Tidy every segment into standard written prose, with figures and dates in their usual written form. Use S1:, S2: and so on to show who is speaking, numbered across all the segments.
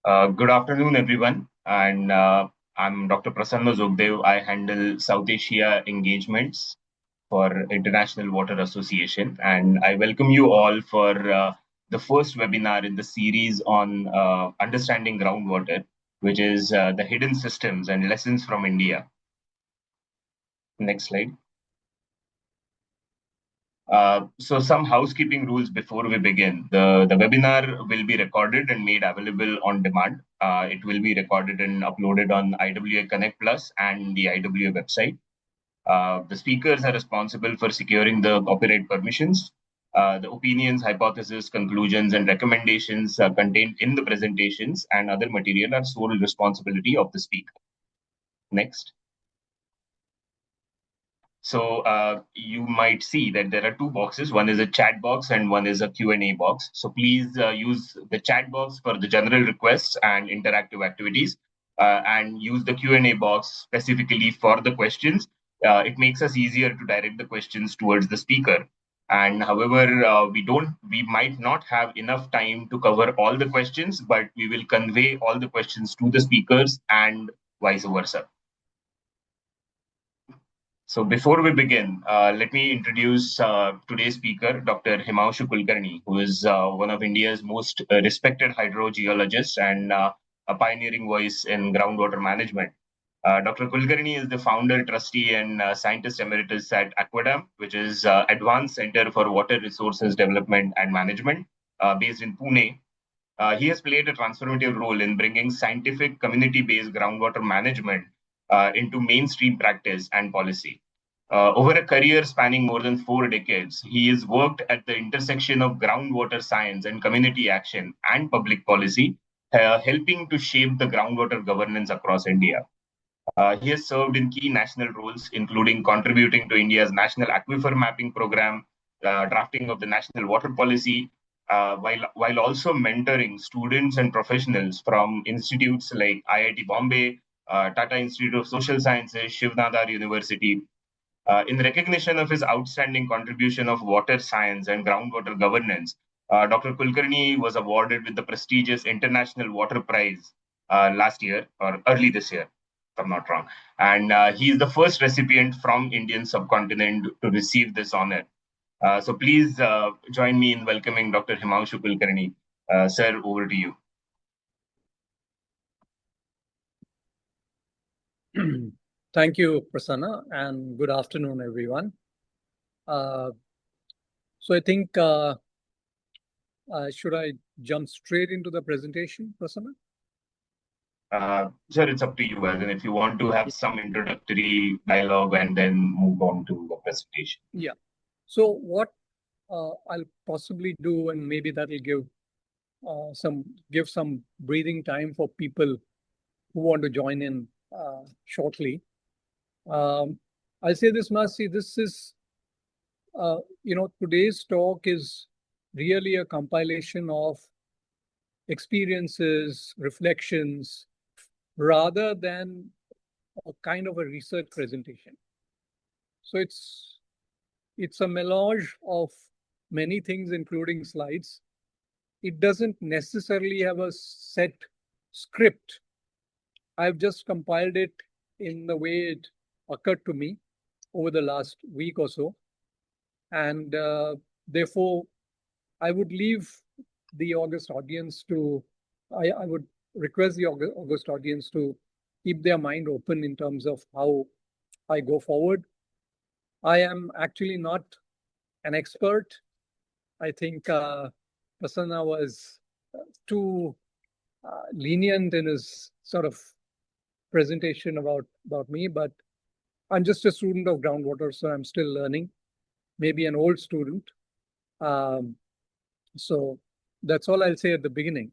S1: Good afternoon, everyone. And I'm Dr. Prasanna Zogdev. I handle South Asia engagements for International Water Association. And I welcome you all for the first webinar in the series on understanding groundwater, which is the hidden systems and lessons from India. Next slide. So some housekeeping rules before we begin. The webinar will be recorded and made available on demand. It will be recorded and uploaded on IWA Connect Plus and the IWA website. The speakers are responsible for securing the copyright permissions. The opinions, hypotheses, conclusions, and recommendations contained in the presentations and other material are sole responsibility of the speaker. Next. So you might see that there are two boxes. One is a chat box and one is a Q&A box. So please use the chat box for the general requests and interactive activities and use the Q&A box specifically for the questions. It makes us easier to direct the questions towards the speaker. And however, we might not have enough time to cover all the questions, but we will convey all the questions to the speakers and vice versa. So before we begin, let me introduce today's speaker, Dr. Himanshu Kulkarni, who is one of India's most respected hydrogeologists and a pioneering voice in groundwater management. Dr. Kulkarni is the founder, trustee, and scientist emeritus at Aquadam, which is Advanced Center for Water Resources Development and Management, based in Pune. He has played a transformative role in bringing scientific, community-based groundwater management into mainstream practice and policy. Over a career spanning more than 4 decades, he has worked at the intersection of groundwater science and community action and public policy, helping to shape the groundwater governance across India. He has served in key national roles, including contributing to India's national aquifer mapping program, drafting of the national water policy, while also mentoring students and professionals from institutes like IIT Bombay, Tata Institute of Social Sciences, Shiv Nadar University. In recognition of his outstanding contribution of water science and groundwater governance, Dr. Kulkarni was awarded with the prestigious International Water Prize last year or early this year, if I'm not wrong. And he is the first recipient from Indian subcontinent to receive this honor. So please join me in welcoming Dr. Himanshu Kulkarni. Sir, over to you.
S2: Thank you, Prasanna, and good afternoon, everyone. So I think, should I jump straight into the presentation, Prasanna?
S1: Sir, it's up to you. And if you want to have some introductory dialogue and then move on to the presentation.
S2: Yeah. So what I'll possibly do, and maybe that will give some breathing time for people who want to join in shortly. I'll say this much. See, this is, today's talk is really a compilation of experiences, reflections, rather than a kind of a research presentation. So it's a melange of many things, including slides. It doesn't necessarily have a set script. I've just compiled it in the way it occurred to me over the last week or so. And therefore, I would leave the August audience to, I would request the August audience to keep their mind open in terms of how I go forward. I am actually not an expert. I think Prasanna was too lenient in his sort of presentation about me, but I'm just a student of groundwater, so I'm still learning, maybe an old student. So that's all I'll say at the beginning.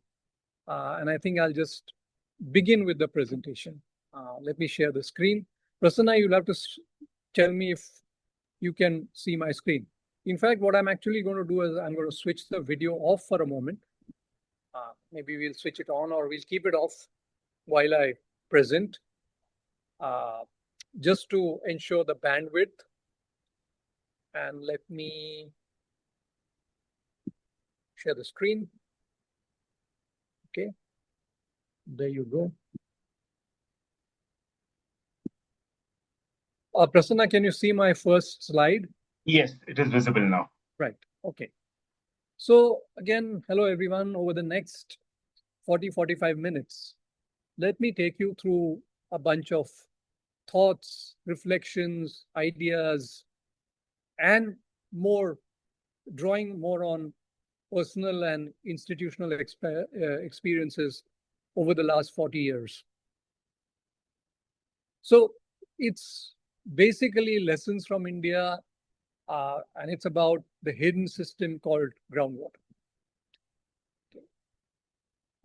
S2: And I think I'll just begin with the presentation. Let me share the screen. Prasanna, you'll have to tell me if you can see my screen. In fact, what I'm actually going to do is I'm going to switch the video off for a moment. Maybe we'll switch it on or we'll keep it off while I present, just to ensure the bandwidth. And let me share the screen. Okay. There you go. Prasanna, can you see my first slide?
S1: Yes, it is visible now.
S2: Right. Okay. So again, hello everyone. Over the next 45 minutes, let me take you through a bunch of thoughts, reflections, ideas, and more, drawing more on personal and institutional experiences over the last 40 years. So it's basically lessons from India, and it's about the hidden system called groundwater.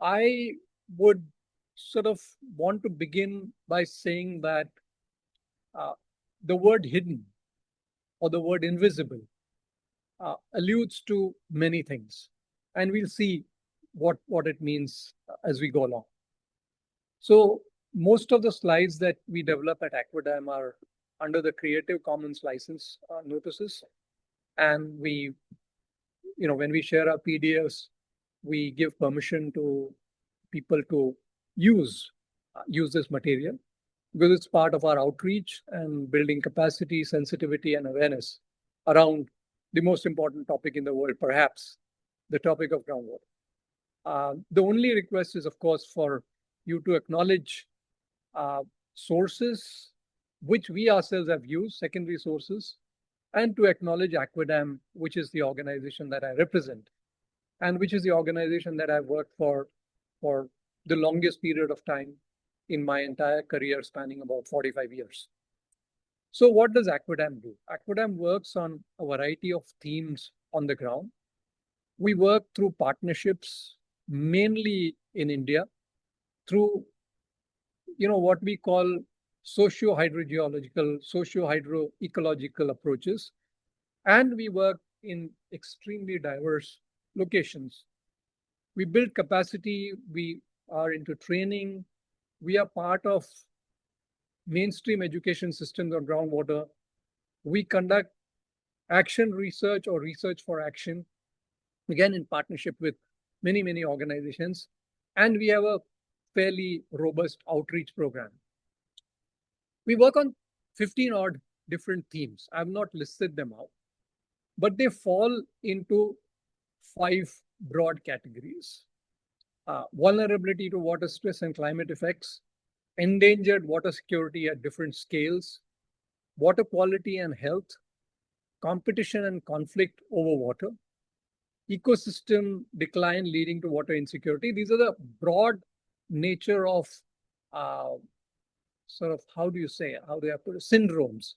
S2: I would sort of want to begin by saying that uh, the word hidden or the word invisible alludes to many things, and we'll see what it means as we go along. So most of the slides that we develop at Aquadam are under the Creative Commons license notices, and we, when we share our PDFs, we give permission to people to use this material because it's part of our outreach and building capacity, sensitivity, and awareness around the most important topic in the world, perhaps the topic of groundwater. The only request is, of course, for you to acknowledge sources which we ourselves have used, secondary sources, and to acknowledge Aquadam, which is the organization that I represent, and which is the organization that I've worked for the longest period of time in my entire career, spanning about 45 years. So what does Aquadam do? Aquadam works on a variety of themes on the ground. We work through partnerships, mainly in India, through what we call socio-hydrogeological, socio-hydroecological approaches. And we work in extremely diverse locations. We build capacity, we are into training, we are part of mainstream education systems on groundwater. We conduct action research or research for action, again in partnership with many, many organizations. And we have a fairly robust outreach program. We work on 15 odd different themes. I've not listed them out, but they fall into 5 broad categories. Vulnerability to water stress and climate effects, endangered water security at different scales, water quality and health, competition and conflict over water, ecosystem decline leading to water insecurity. These are the broad nature of sort of, how do I put it, syndromes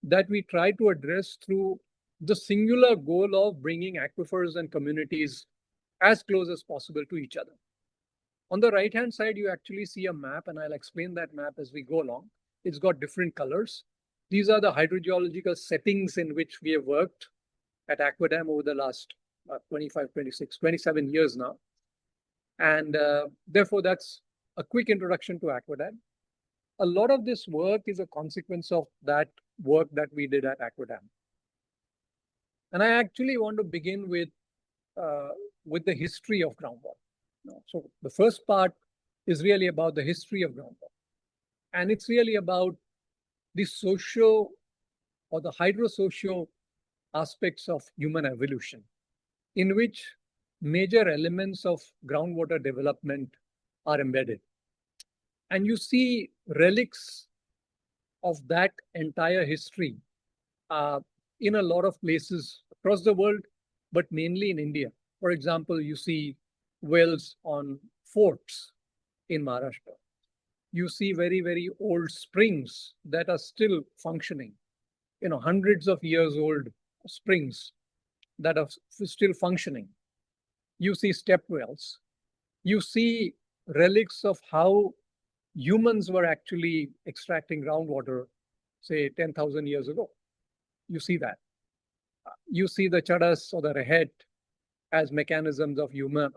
S2: that we try to address through the singular goal of bringing aquifers and communities as close as possible to each other. On the right-hand side, you actually see a map, and I'll explain that map as we go along. It's got different colors. These are the hydrogeological settings in which we have worked at Aquadam over the last 25, 26, 27 years now. And therefore, that's a quick introduction to Aquadam. A lot of this work is a consequence of that work that we did at Aquadam. And I actually want to begin with the history of groundwater. So the first part is really about the history of groundwater. And it's really about the socio or the hydrosocio aspects of human evolution, in which major elements of groundwater development are embedded. And you see relics of that entire history in a lot of places across the world, but mainly in India. For example, you see wells on forts in Maharashtra. You see very, very old springs that are still functioning, hundreds of years old springs that are still functioning. You see step wells. You see relics of how humans were actually extracting groundwater, say 10,000 years ago. You see that. You see the chadas or the rehet as mechanisms of human,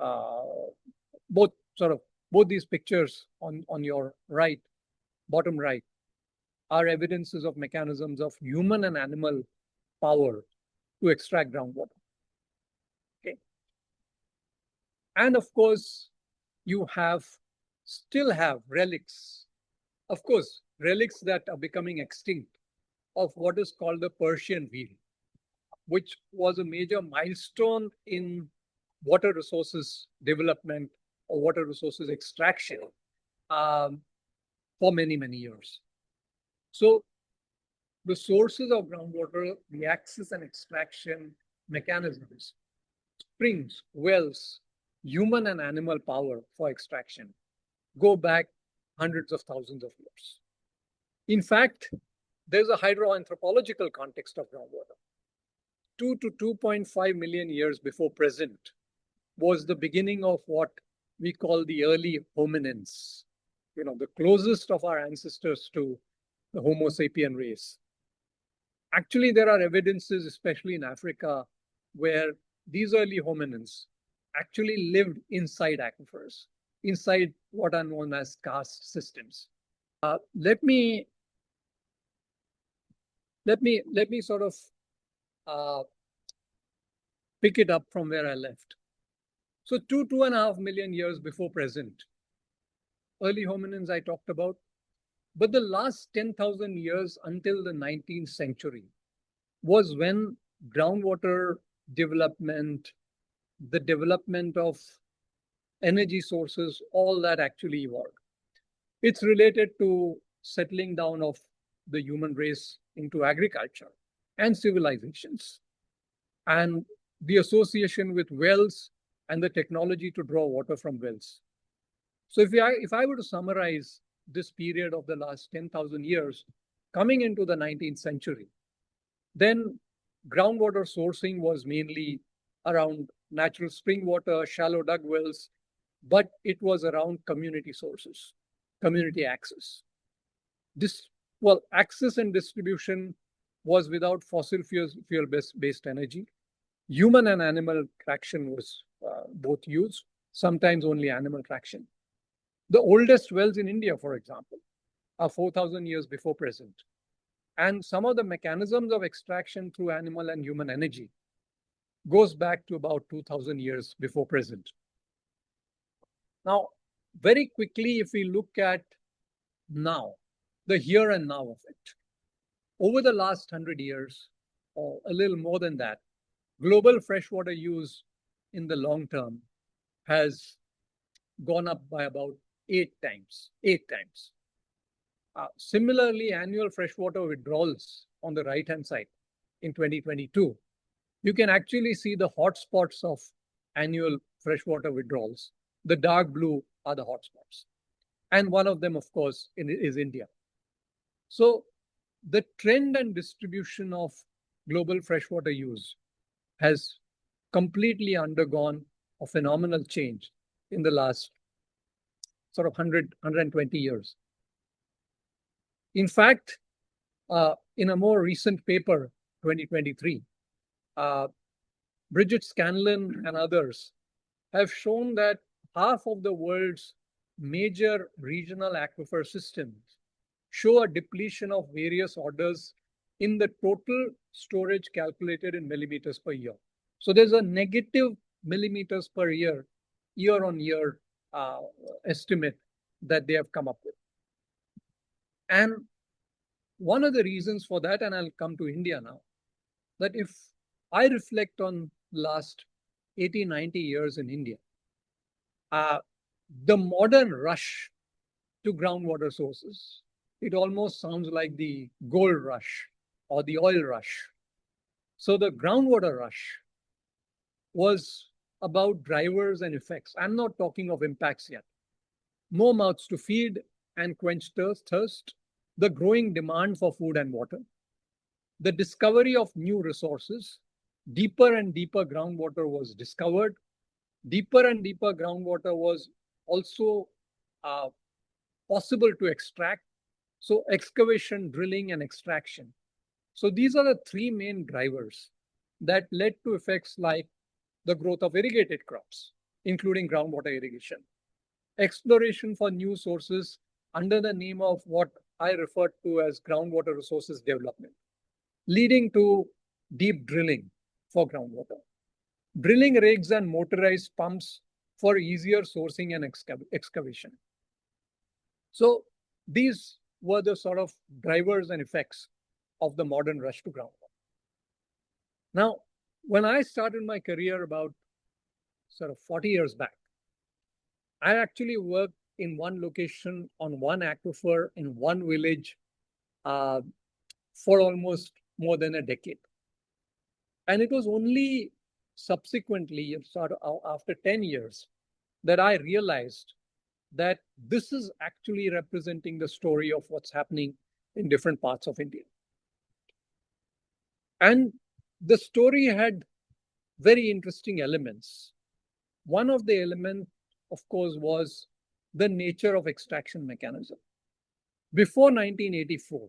S2: both these pictures on your right, bottom right, are evidences of mechanisms of human and animal power to extract groundwater. Okay. And of course, you have still have relics, of course, relics that are becoming extinct, of what is called the Persian wheel, which was a major milestone in water resources development or water resources extraction um, for many, many years. So the sources of groundwater, the access and extraction mechanisms, springs, wells, human and animal power for extraction go back hundreds of thousands of years. In fact, there's a hydroanthropological context of groundwater. 2 to 2.5 million years before present was the beginning of what we call the early hominins, the closest of our ancestors to the Homo sapien race. Actually, there are evidences, especially in Africa, where these early hominins actually lived inside aquifers, inside what are known as karst systems. Let me sort of pick it up from where I left. So 2.5 million years before present, early hominins I talked about, but the last 10,000 years until the 19th century was when groundwater development, the development of energy sources, all that actually evolved. It's related to settling down of the human race into agriculture and civilizations, and the association with wells and the technology to draw water from wells. So if I were to summarize this period of the last 10,000 years coming into the 19th century, then groundwater sourcing was mainly around natural spring water, shallow dug wells, but it was around community sources, community access. Access and distribution was without fossil fuel-based energy. Human and animal traction was both used, sometimes only animal traction. The oldest wells in India, for example, are 4,000 years before present. And some of the mechanisms of extraction through animal and human energy goes back to about 2,000 years before present. Now, very quickly, if we look at now, the here and now of it, over the last 100 years, or a little more than that, global freshwater use in the long term has gone up by about 8 times. Similarly, annual freshwater withdrawals on the right-hand side in 2022, you can actually see the hotspots of annual freshwater withdrawals. The dark blue are the hotspots. And one of them, of course, is India. So the trend and distribution of global freshwater use has completely undergone a phenomenal change in the last sort of 120 years. In fact, in a more recent paper, 2023, Bridget Scanlon and others have shown that half of the world's major regional aquifer systems show a depletion of various orders in the total storage calculated in millimeters per year. So there's a negative millimeters per year, year-on-year estimate that they have come up with. And one of the reasons for that, and I'll come to India now, that if I reflect on last 80, 90 years in India, the modern rush to groundwater sources, it almost sounds like the gold rush or the oil rush. So the groundwater rush was about drivers and effects. I'm not talking of impacts yet. More mouths to feed and quench thirst, the growing demand for food and water, the discovery of new resources, deeper and deeper groundwater was discovered. Deeper and deeper groundwater was also possible to extract. So excavation, drilling, and extraction. So these are the three main drivers that led to effects like the growth of irrigated crops, including groundwater irrigation, exploration for new sources under the name of what I refer to as groundwater resources development, leading to deep drilling for groundwater, drilling rigs and motorized pumps for easier sourcing and excavation. So these were the sort of drivers and effects of the modern rush to groundwater. Now, when I started my career about sort of 40 years back, I actually worked in one location on one aquifer in one village uh, for almost more than a decade. And it was only subsequently, sort of after 10 years, that I realized that this is actually representing the story of what's happening in different parts of India. And the story had very interesting elements. One of the elements, of course, was the nature of extraction mechanism. Before 1984,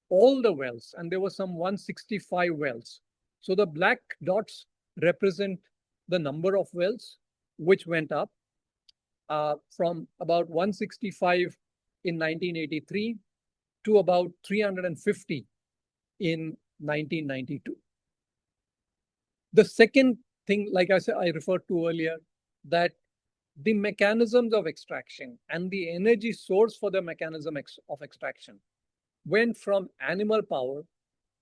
S2: all the wells, and there were some 165 wells. So the black dots represent the number of wells which went up from about 165 in 1983 to about 350 in 1992. The second thing, like I said, I referred to earlier, that the mechanisms of extraction and the energy source for the mechanism of extraction went from animal power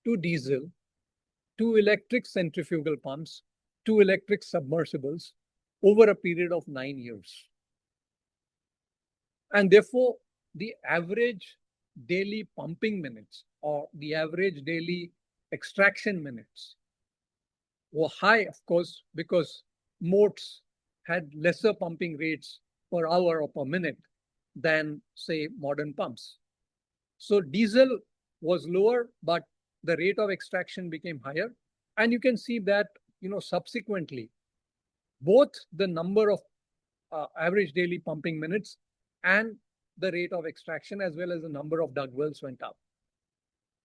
S2: to diesel to electric centrifugal pumps to electric submersibles over a period of 9 years. And therefore, the average daily pumping minutes or the average daily extraction minutes were high, of course, because moats had lesser pumping rates per hour or per minute than, say, modern pumps. So diesel was lower, but the rate of extraction became higher. And you can see that, subsequently, both the number of average daily pumping minutes and the rate of extraction, as well as the number of dug wells, went up.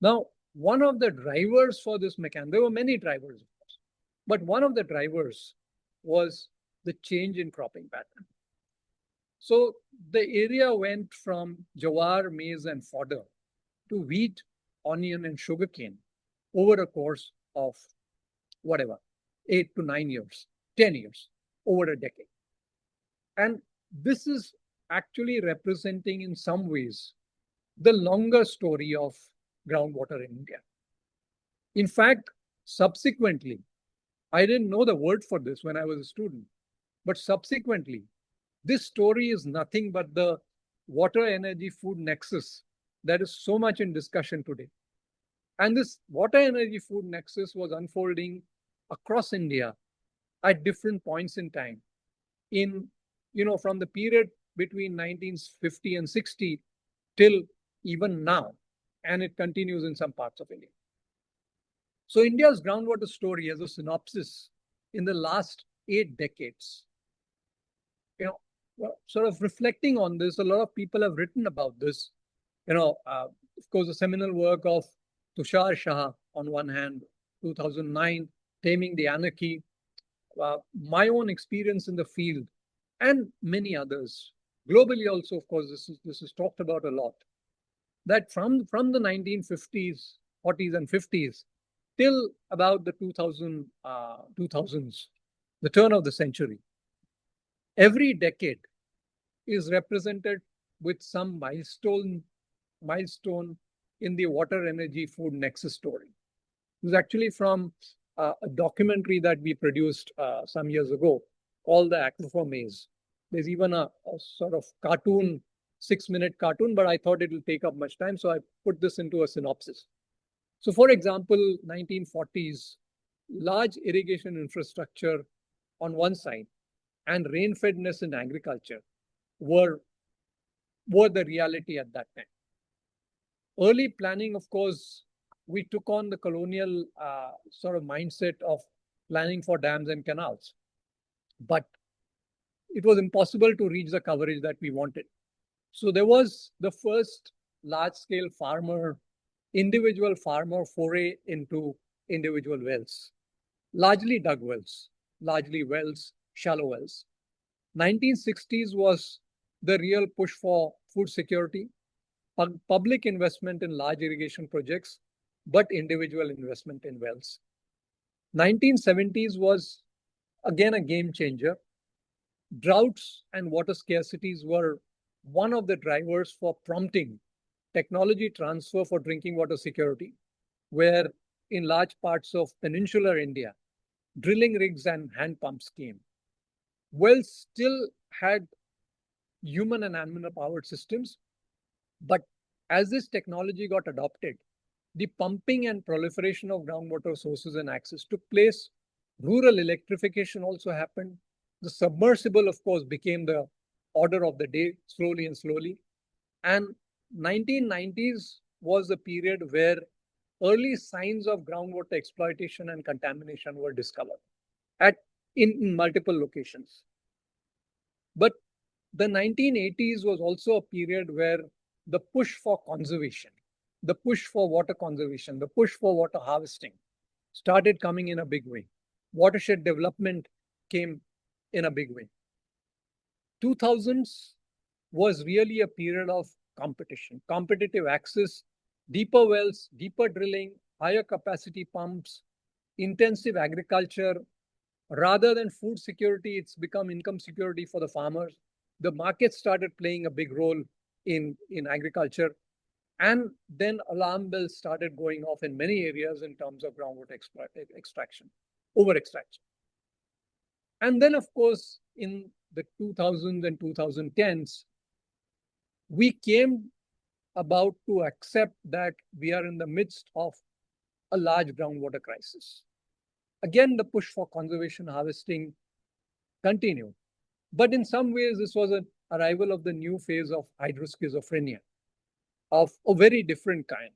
S2: Now, one of the drivers for this mechanism, there were many drivers, of course, but one of the drivers was the change in cropping pattern. So the area went from jawar, maize, and fodder to wheat, onion, and sugarcane over a course of whatever, 8 to 9 years, 10 years, over a decade. And this is actually representing, in some ways, the longer story of groundwater in India. In fact, subsequently, I didn't know the word for this when I was a student, but subsequently, this story is nothing but the water energy food nexus that is so much in discussion today. And this water energy food nexus was unfolding across India at different points in time, from the period between 1950 and 60 till even now, and it continues in some parts of India. So India's groundwater story, as a synopsis, in the last 8 decades, sort of reflecting on this, a lot of people have written about this. Of course, the seminal work of Tushar Shah on one hand, 2009, Taming the Anarchy, my own experience in the field, and many others. Globally also, of course, this is talked about a lot. That from the 1950s, 40s, and 50s till about the 2000s, the turn of the century, every decade is represented with some milestone in the water energy food nexus story. It was actually from a documentary that we produced some years ago called The Aquifer Maze. There's even a sort of cartoon, 6-minute cartoon, but I thought it will take up much time, so I put this into a synopsis. So, for example, 1940s, large irrigation infrastructure on one side and rain-fedness in agriculture were the reality at that time. Early planning, of course, we took on the colonial sort of mindset of planning for dams and canals. But it was impossible to reach the coverage that we wanted. So there was the first large-scale individual farmer foray into individual wells, largely dug wells, shallow wells. 1960s was the real push for food security, public investment in large irrigation projects, but individual investment in wells. 1970s was again a game changer. Droughts and water scarcities were one of the drivers for prompting technology transfer for drinking water security, where in large parts of peninsular India, drilling rigs and hand pumps came. Wells still had human and animal powered systems, but as this technology got adopted, the pumping and proliferation of groundwater sources and access took place. Rural electrification also happened. The submersible, of course, became the order of the day slowly and slowly. And 1990s was the period where early signs of groundwater exploitation and contamination were discovered at in multiple locations. But the 1980s was also a period where the push for conservation, the push for water conservation, the push for water harvesting started coming in a big way. Watershed development came in a big way. 2000s was really a period of competition, competitive access, deeper wells, deeper drilling, higher capacity pumps, intensive agriculture. Rather than food security, it's become income security for the farmers. The market started playing a big role in agriculture. And then alarm bells started going off in many areas in terms of groundwater extraction, over extraction. And then, of course, in the 2000s and 2010s, we came about to accept that we are in the midst of a large groundwater crisis. Again, the push for conservation harvesting continued. But in some ways, this was an arrival of the new phase of hydroschizophrenia, of a very different kind,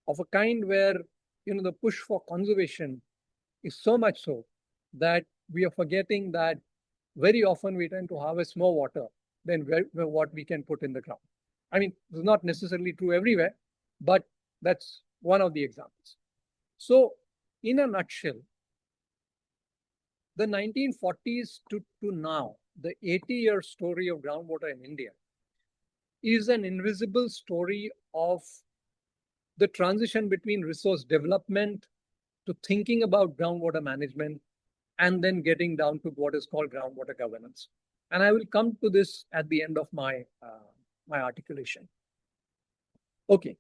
S2: of a kind where the push for conservation is so much so that we are forgetting that very often we tend to harvest more water than what we can put in the ground. I mean, this is not necessarily true everywhere, but that's one of the examples. So, in a nutshell, the 1940s to now, the 80-year story of groundwater in India is an invisible story of the transition between resource development to thinking about groundwater management and then getting down to what is called groundwater governance. And I will come to this at the end of my articulation. Okay,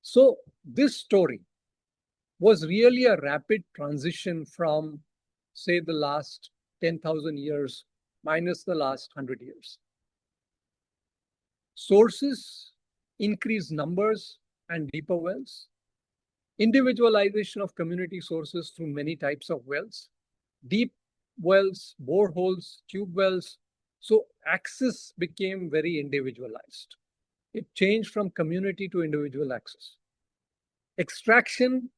S2: so this story was really a rapid transition from, say, the last 10,000 years minus the last 100 years. Sources, increased numbers and deeper wells, individualization of community sources through many types of wells, deep wells, boreholes, tube wells. So access became very individualized. It changed from community to individual access. Extraction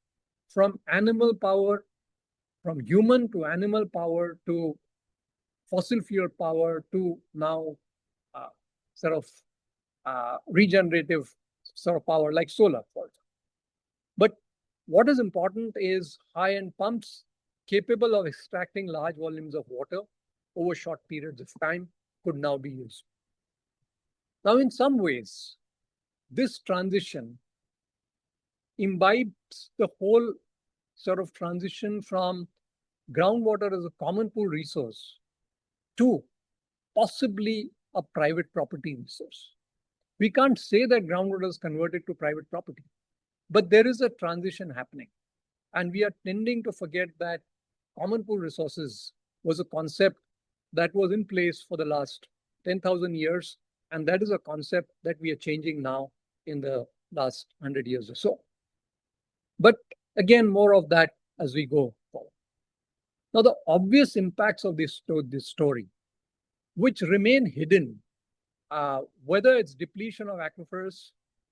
S2: from animal power, from human to animal power to fossil fuel power to now regenerative sort of power like solar, for example. But what is important is high-end pumps capable of extracting large volumes of water over short periods of time could now be used. Now, in some ways, this transition imbibes the whole sort of transition from groundwater as a common pool resource to possibly a private property resource. We can't say that groundwater is converted to private property, but there is a transition happening. And we are tending to forget that common pool resources was a concept that was in place for the last 10,000 years. And that is a concept that we are changing now in the last 100 years or so. But again, more of that as we go forward. Now, the obvious impacts of this story, which remain hidden, whether it's depletion of aquifers,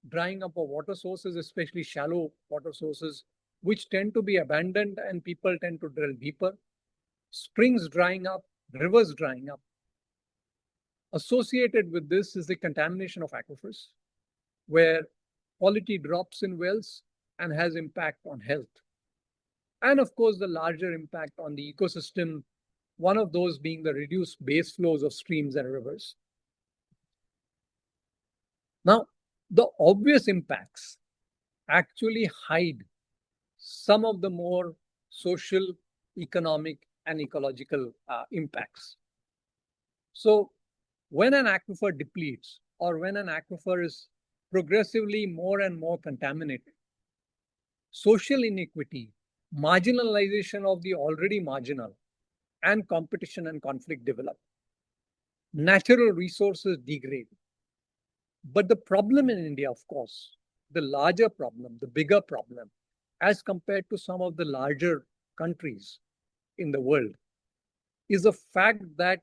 S2: drying up of water sources, especially shallow water sources, which tend to be abandoned and people tend to drill deeper, springs drying up, rivers drying up. Associated with this is the contamination of aquifers, where quality drops in wells and has impact on health. And of course, the larger impact on the ecosystem, one of those being the reduced base flows of streams and rivers. Now, the obvious impacts actually hide some of the more social, economic, and ecological impacts. So when an aquifer depletes or when an aquifer is progressively more and more contaminated, social inequity, marginalization of the already marginal, and competition and conflict develop. Natural resources degrade. But the problem in India, of course, the larger problem, the bigger problem, as compared to some of the larger countries in the world, is the fact that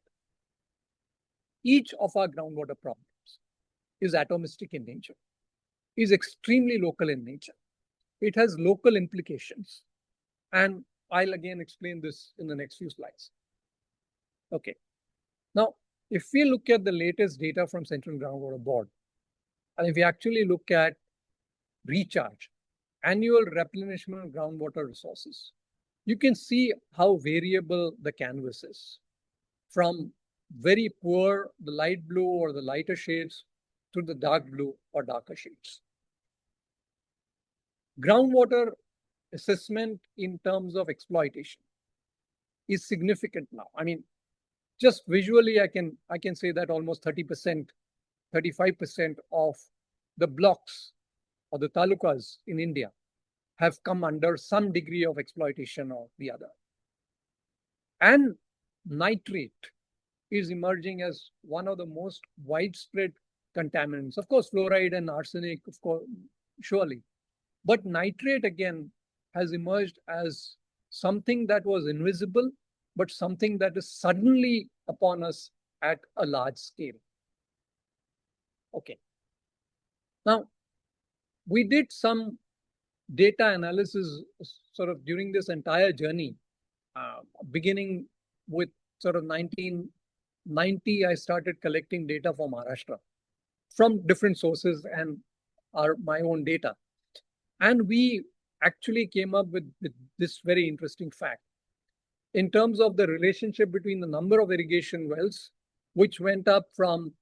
S2: each of our groundwater problems is atomistic in nature, is extremely local in nature. It has local implications. And I'll again explain this in the next few slides. Okay. Now, if we look at the latest data from Central Groundwater Board, and if we actually look at recharge, annual replenishment of groundwater resources, you can see how variable the canvas is. From very poor, the light blue or the lighter shades, to the dark blue or darker shades. Groundwater assessment in terms of exploitation is significant now. I mean, just visually, I can say that almost 30%, 35% of the blocks or the talukas in India have come under some degree of exploitation or the other. And nitrate is emerging as one of the most widespread contaminants. Of course, fluoride and arsenic, of course, surely. But nitrate, again, has emerged as something that was invisible, but something that is suddenly upon us at a large scale. Okay. Now, we did some data analysis sort of during this entire journey, beginning with sort of 1990, I started collecting data for Maharashtra from different sources and my own data. And we actually came up with this very interesting fact in terms of the relationship between the number of irrigation wells, which went up from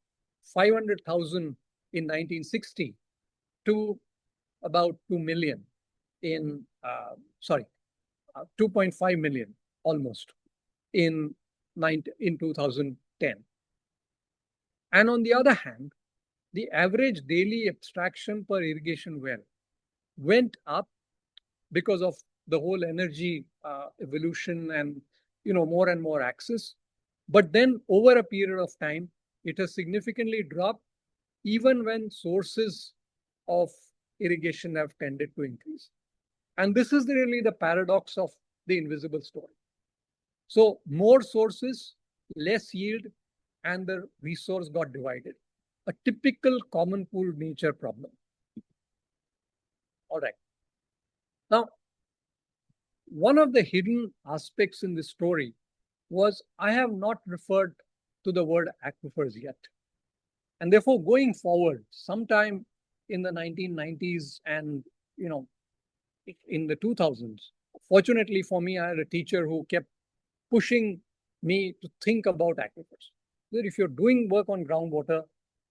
S2: 500,000 in 1960 to about 2 million in, 2.5 million almost in 2010. And on the other hand, the average daily abstraction per irrigation well went up because of the whole energy evolution and more and more access. But then over a period of time, it has significantly dropped even when sources of irrigation have tended to increase. And this is really the paradox of the invisible story. So more sources, less yield, and the resource got divided. A typical common pool nature problem. All right. Now, one of the hidden aspects in this story was I have not referred to the word aquifers yet. And therefore, going forward, sometime in the 1990s and in the 2000s, fortunately for me, I had a teacher who kept pushing me to think about aquifers. That if you're doing work on groundwater,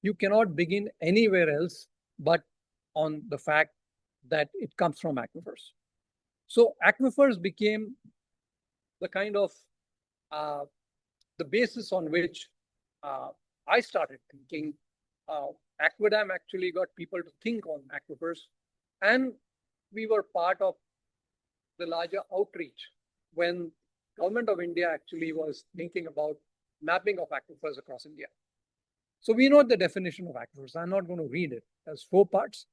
S2: you cannot begin anywhere else but on the fact that it comes from aquifers. So aquifers became the kind of the basis on which I started thinking. Aquadam actually got people to think on aquifers, and we were part of the larger outreach when Government of India actually was thinking about mapping of aquifers across India. So we know the definition of aquifers. I'm not going to read it. There's 4 parts.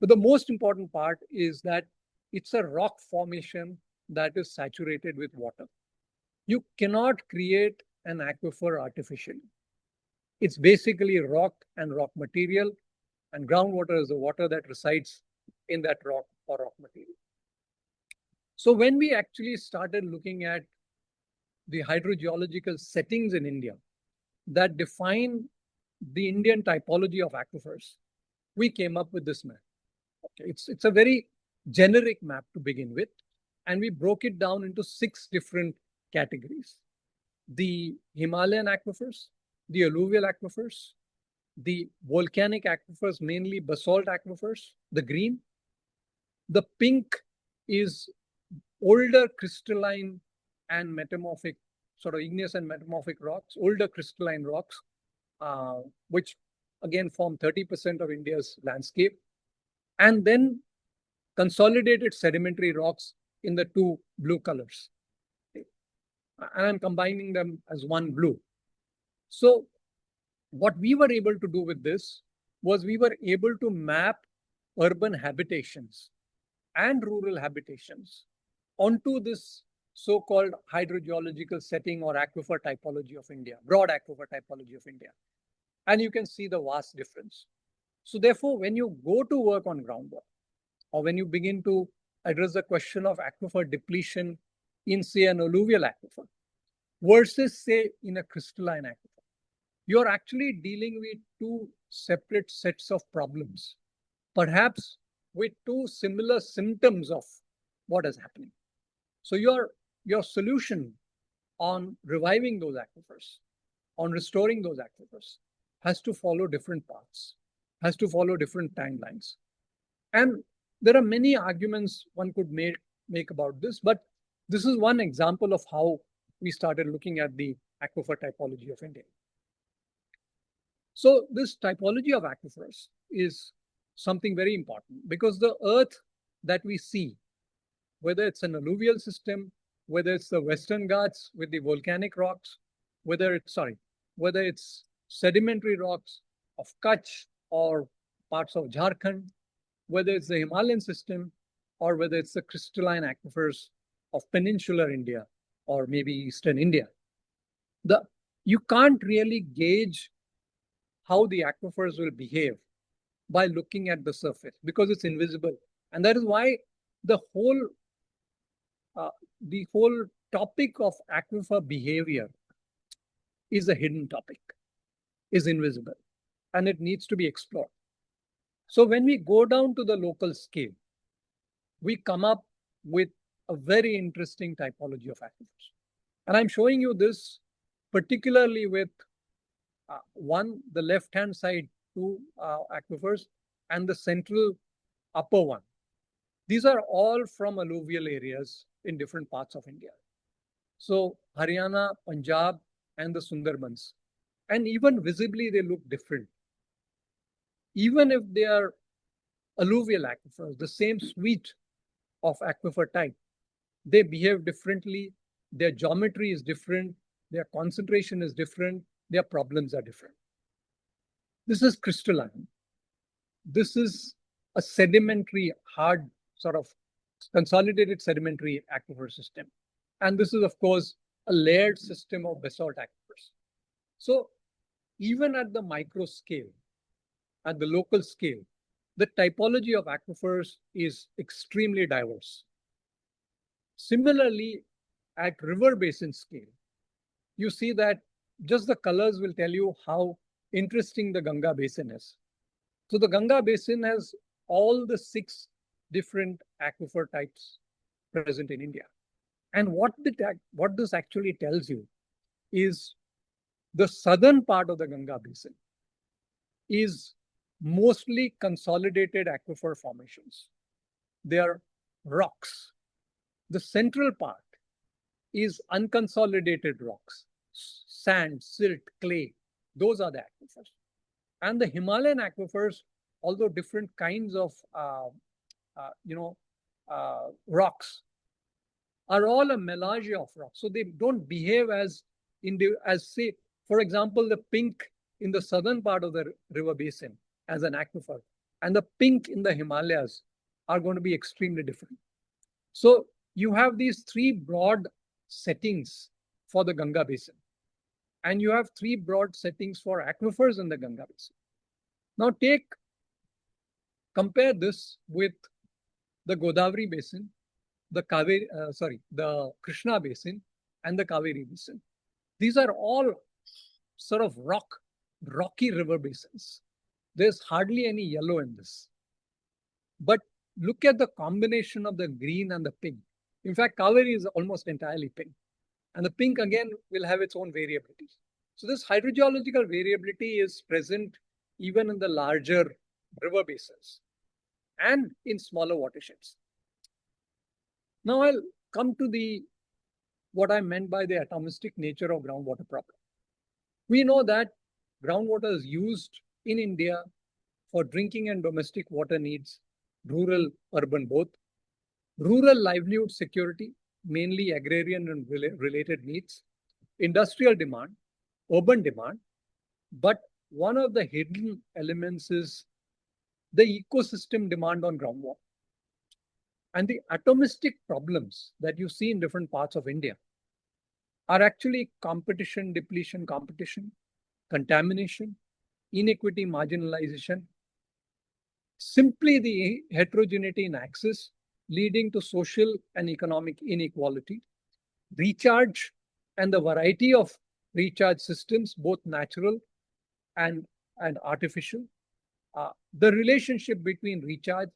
S2: But the most important part is that it's a rock formation that is saturated with water. You cannot create an aquifer artificially. It's basically rock and rock material, and groundwater is the water that resides in that rock or rock material. So when we actually started looking at the hydrogeological settings in India that define the Indian typology of aquifers, we came up with this map. Okay, it's a very generic map to begin with, and we broke it down into 6 different categories: the Himalayan aquifers, the alluvial aquifers, the volcanic aquifers, mainly basalt aquifers, the green. The pink is older crystalline and metamorphic, sort of igneous and metamorphic rocks, older crystalline rocks, which again form 30% of India's landscape, and then consolidated sedimentary rocks in the two blue colors. And I'm combining them as one blue. So what we were able to do with this was we were able to map urban habitations and rural habitations onto this so-called hydrogeological setting or aquifer typology of India, broad aquifer typology of India. And you can see the vast difference. So therefore, when you go to work on groundwater, or when you begin to address the question of aquifer depletion in, say, an alluvial aquifer versus, say, in a crystalline aquifer, you're actually dealing with two separate sets of problems, perhaps with two similar symptoms of what is happening. So your solution on reviving those aquifers, on restoring those aquifers, has to follow different paths, has to follow different timelines. And there are many arguments one could make about this, but this is one example of how we started looking at the aquifer typology of India. So this typology of aquifers is something very important because the earth that we see, whether it's an alluvial system, whether it's the Western Ghats with the volcanic rocks, whether it's sedimentary rocks of Kutch or parts of Jharkhand, whether it's the Himalayan system, or whether it's the crystalline aquifers of peninsular India or maybe Eastern India, you can't really gauge how the aquifers will behave by looking at the surface because it's invisible. And that is why the whole topic of aquifer behavior is a hidden topic, is invisible, and it needs to be explored. So when we go down to the local scale, we come up with a very interesting typology of aquifers. And I'm showing you this particularly with the left-hand side two aquifers and the central upper one. These are all from alluvial areas in different parts of India. So Haryana, Punjab, and the Sundarbans. And even visibly, they look different. Even if they are alluvial aquifers, the same suite of aquifer type, they behave differently. Their geometry is different. Their concentration is different. Their problems are different. This is crystalline. This is a sedimentary, hard sort of consolidated sedimentary aquifer system. And this is, of course, a layered system of basalt aquifers. So even at the micro scale, at the local scale, the typology of aquifers is extremely diverse. Similarly, at river basin scale, you see that just the colors will tell you how interesting the Ganga basin is. So the Ganga basin has all the 6 different aquifer types present in India. And what this actually tells you is the southern part of the Ganga basin is mostly consolidated aquifer formations. They are rocks. The central part is unconsolidated rocks, sand, silt, clay. Those are the aquifers. And the Himalayan aquifers, although different kinds of rocks, are all a melange of rocks. So they don't behave as say, for example, the pink in the southern part of the river basin as an aquifer and the pink in the Himalayas are going to be extremely different. So you have these 3 broad settings for the Ganga basin, and you have 3 broad settings for aquifers in the Ganga basin. Now compare this with the Godavari basin, the Krishna basin, and the Kaveri basin. These are all sort of rocky river basins. There's hardly any yellow in this. But look at the combination of the green and the pink. In fact, Kaveri is almost entirely pink. And the pink, again, will have its own variability. So this hydrogeological variability is present even in the larger river basins and in smaller watersheds. Now I'll come to what I meant by the atomistic nature of groundwater problem. We know that groundwater is used in India for drinking and domestic water needs, rural, urban both, rural livelihood security, mainly agrarian and related needs, industrial demand, urban demand. But one of the hidden elements is the ecosystem demand on groundwater. And the atomistic problems that you see in different parts of India are actually competition, depletion, competition, contamination, inequity, marginalization, simply the heterogeneity in access, leading to social and economic inequality, recharge and the variety of recharge systems, both natural and artificial, the relationship between recharge,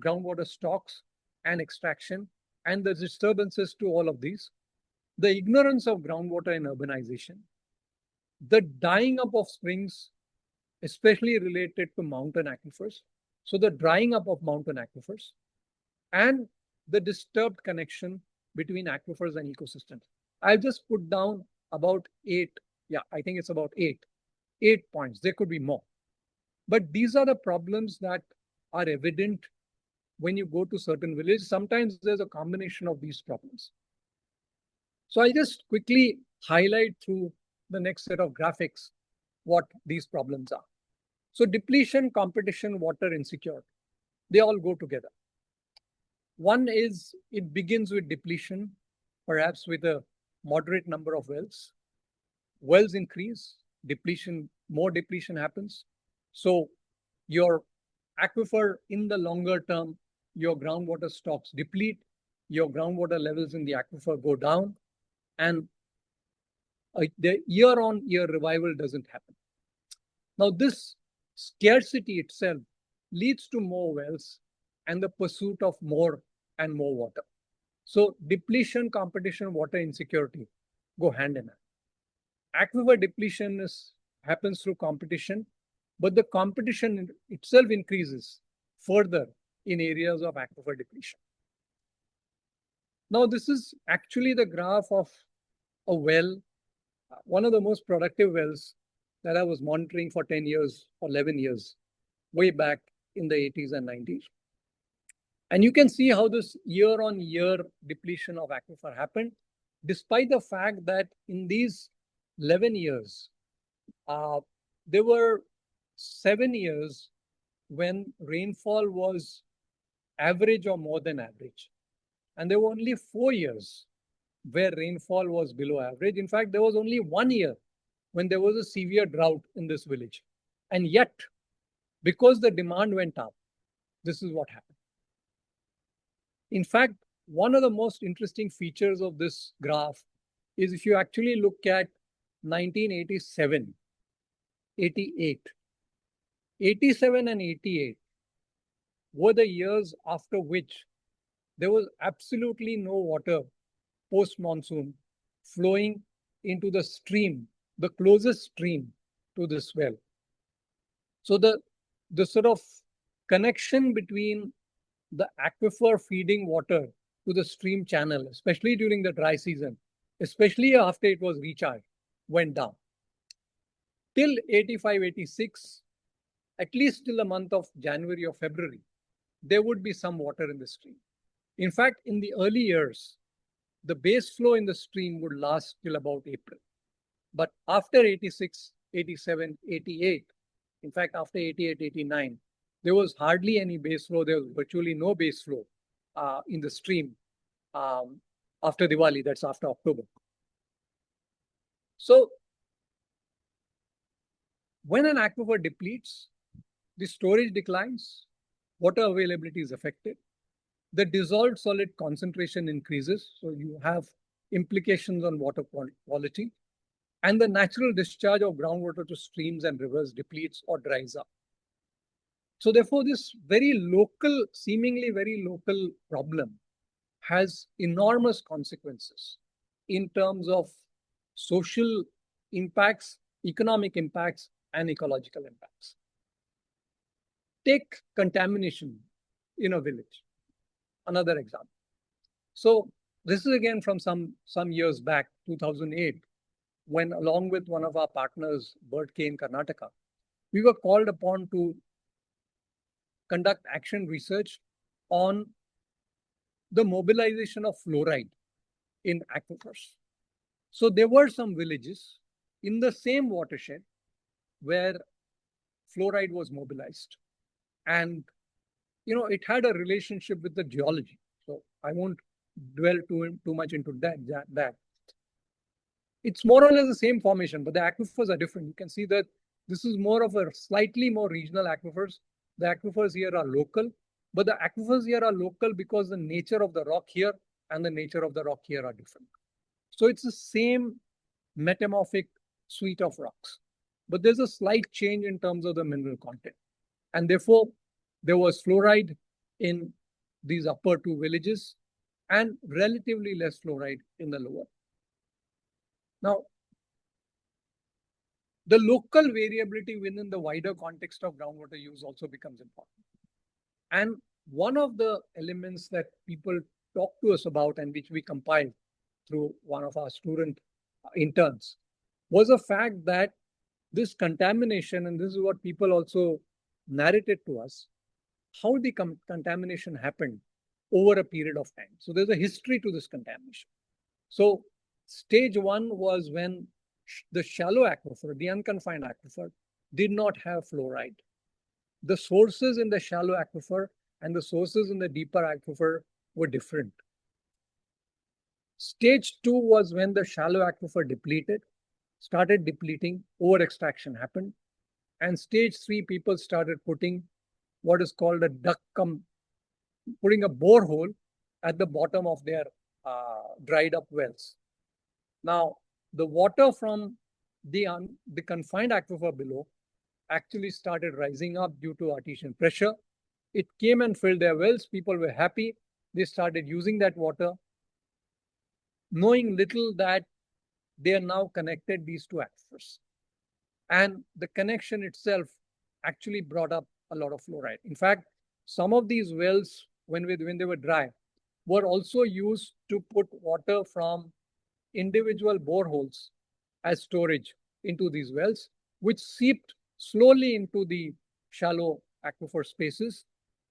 S2: groundwater stocks, and extraction, and the disturbances to all of these, the ignorance of groundwater in urbanization, the dying up of springs, especially related to mountain aquifers. So the drying up of mountain aquifers and the disturbed connection between aquifers and ecosystems. I've just put down about 8. Yeah, I think it's about 8 points. There could be more. But these are the problems that are evident when you go to certain villages. Sometimes there's a combination of these problems. So I'll just quickly highlight through the next set of graphics what these problems are. So depletion, competition, water insecurity, they all go together. One is it begins with depletion, perhaps with a moderate number of wells. Wells increase, depletion, more depletion happens. So your aquifer in the longer term, your groundwater stocks deplete, your groundwater levels in the aquifer go down, and the year-on-year revival doesn't happen. Now, this scarcity itself leads to more wells and the pursuit of more and more water. So depletion, competition, water insecurity go hand in hand. Aquifer depletion happens through competition, but the competition itself increases further in areas of aquifer depletion. Now, this is actually the graph of a well, one of the most productive wells that I was monitoring for 10 years or 11 years, way back in the 80s and 90s. And you can see how this year-on-year depletion of aquifer happened, despite the fact that in these 11 years, there were 7 years when rainfall was average or more than average. And there were only 4 years where rainfall was below average. In fact, there was only 1 year when there was a severe drought in this village. And yet, because the demand went up, this is what happened. In fact, one of the most interesting features of this graph is if you actually look at 1987, 88, 87 and 88 were the years after which there was absolutely no water post-monsoon flowing into the stream, the closest stream to this well. So the sort of connection between the aquifer feeding water to the stream channel, especially during the dry season, especially after it was recharged, went down. Till 85, 86, at least till the month of January or February, there would be some water in the stream. In fact, in the early years, the base flow in the stream would last till about April. But after 86, 87, 88, in fact, after 88, 89, there was hardly any base flow. There was virtually no base flow in the stream after Diwali, that's after October. So when an aquifer depletes, the storage declines, water availability is affected, the dissolved solid concentration increases, so you have implications on water quality, and the natural discharge of groundwater to streams and rivers depletes or dries up. So therefore, this very local, seemingly very local problem has enormous consequences in terms of social impacts, economic impacts, and ecological impacts. Take contamination in a village, another example. So this is again from some years back, 2008. when along with one of our partners, Bird K in Karnataka, we were called upon to conduct action research on the mobilization of fluoride in aquifers. So there were some villages in the same watershed where fluoride was mobilized. And, it had a relationship with the geology. So I won't dwell too much into that. It's more or less the same formation, but the aquifers are different. You can see that this is more of a slightly more regional aquifers. The aquifers here are local, but the aquifers here are local because the nature of the rock here and the nature of the rock here are different. So it's the same metamorphic suite of rocks, but there's a slight change in terms of the mineral content. And therefore, there was fluoride in these upper two villages and relatively less fluoride in the lower. Now, the local variability within the wider context of groundwater use also becomes important. And one of the elements that people talk to us about and which we compiled through one of our student interns was the fact that this contamination, and this is what people also narrated to us, how the contamination happened over a period of time. So there's a history to this contamination. So stage one was when the shallow aquifer, the unconfined aquifer, did not have fluoride. The sources in the shallow aquifer and the sources in the deeper aquifer were different. Stage two was when the shallow aquifer started depleting, over extraction happened. And stage three, people started putting what is called a putting a borehole at the bottom of their dried up wells. Now, the water from the confined aquifer below actually started rising up due to artesian pressure. It came and filled their wells. People were happy. They started using that water, knowing little that they are now connected, these two aquifers. And the connection itself actually brought up a lot of fluoride. In fact, some of these wells, when they were dry, were also used to put water from individual boreholes as storage into these wells, which seeped slowly into the shallow aquifer spaces,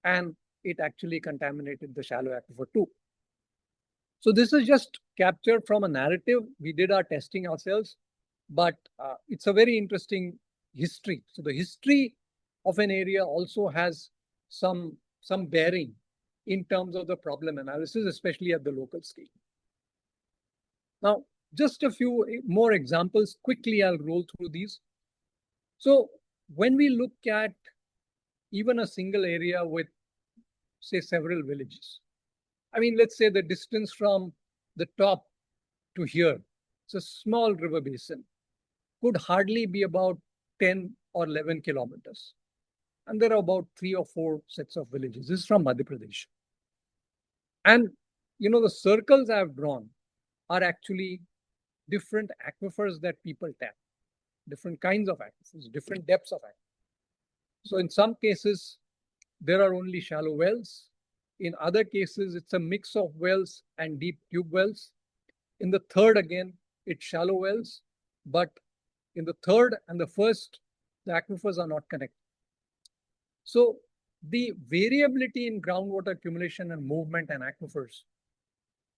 S2: and it actually contaminated the shallow aquifer too. So this is just captured from a narrative. We did our testing ourselves, but it's a very interesting history. So the history of an area also has some bearing in terms of the problem analysis, especially at the local scale. Now, just a few more examples. Quickly, I'll roll through these. So when we look at even a single area with, say, several villages, I mean, let's say the distance from the top to here, it's a small river basin, could hardly be about 10 or 11 kilometers. And there are about 3 or 4 sets of villages. This is from Madhya Pradesh. And, the circles I've drawn are actually different aquifers that people tap, different kinds of aquifers, different depths of aquifers. So in some cases, there are only shallow wells. In other cases, it's a mix of wells and deep tube wells. In the third, again, it's shallow wells. But in the third and the first, the aquifers are not connected. So the variability in groundwater accumulation and movement and aquifers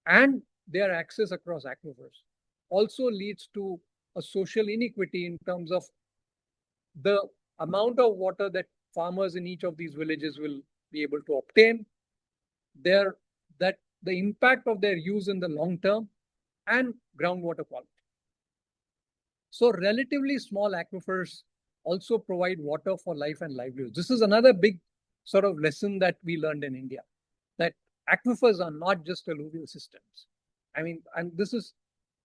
S2: and their access across aquifers also leads to a social inequity in terms of the amount of water that farmers in each of these villages will be able to obtain, the impact of their use in the long term, and groundwater quality. So relatively small aquifers also provide water for life and livelihood. This is another big sort of lesson that we learned in India, that aquifers are not just alluvial systems. I mean, and this is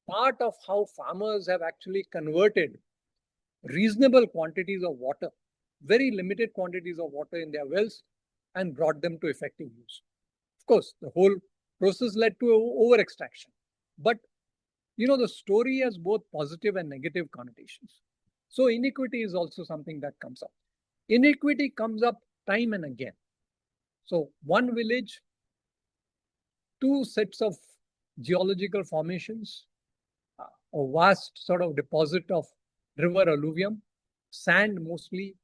S2: part of how farmers have actually converted reasonable quantities of water, very limited quantities of water in their wells, and brought them to effective use. Of course, the whole process led to over extraction. But, the story has both positive and negative connotations. So inequity is also something that comes up. Inequity comes up time and again. So one village, 2 sets of geological formations, a vast sort of deposit of river alluvium, sand mostly,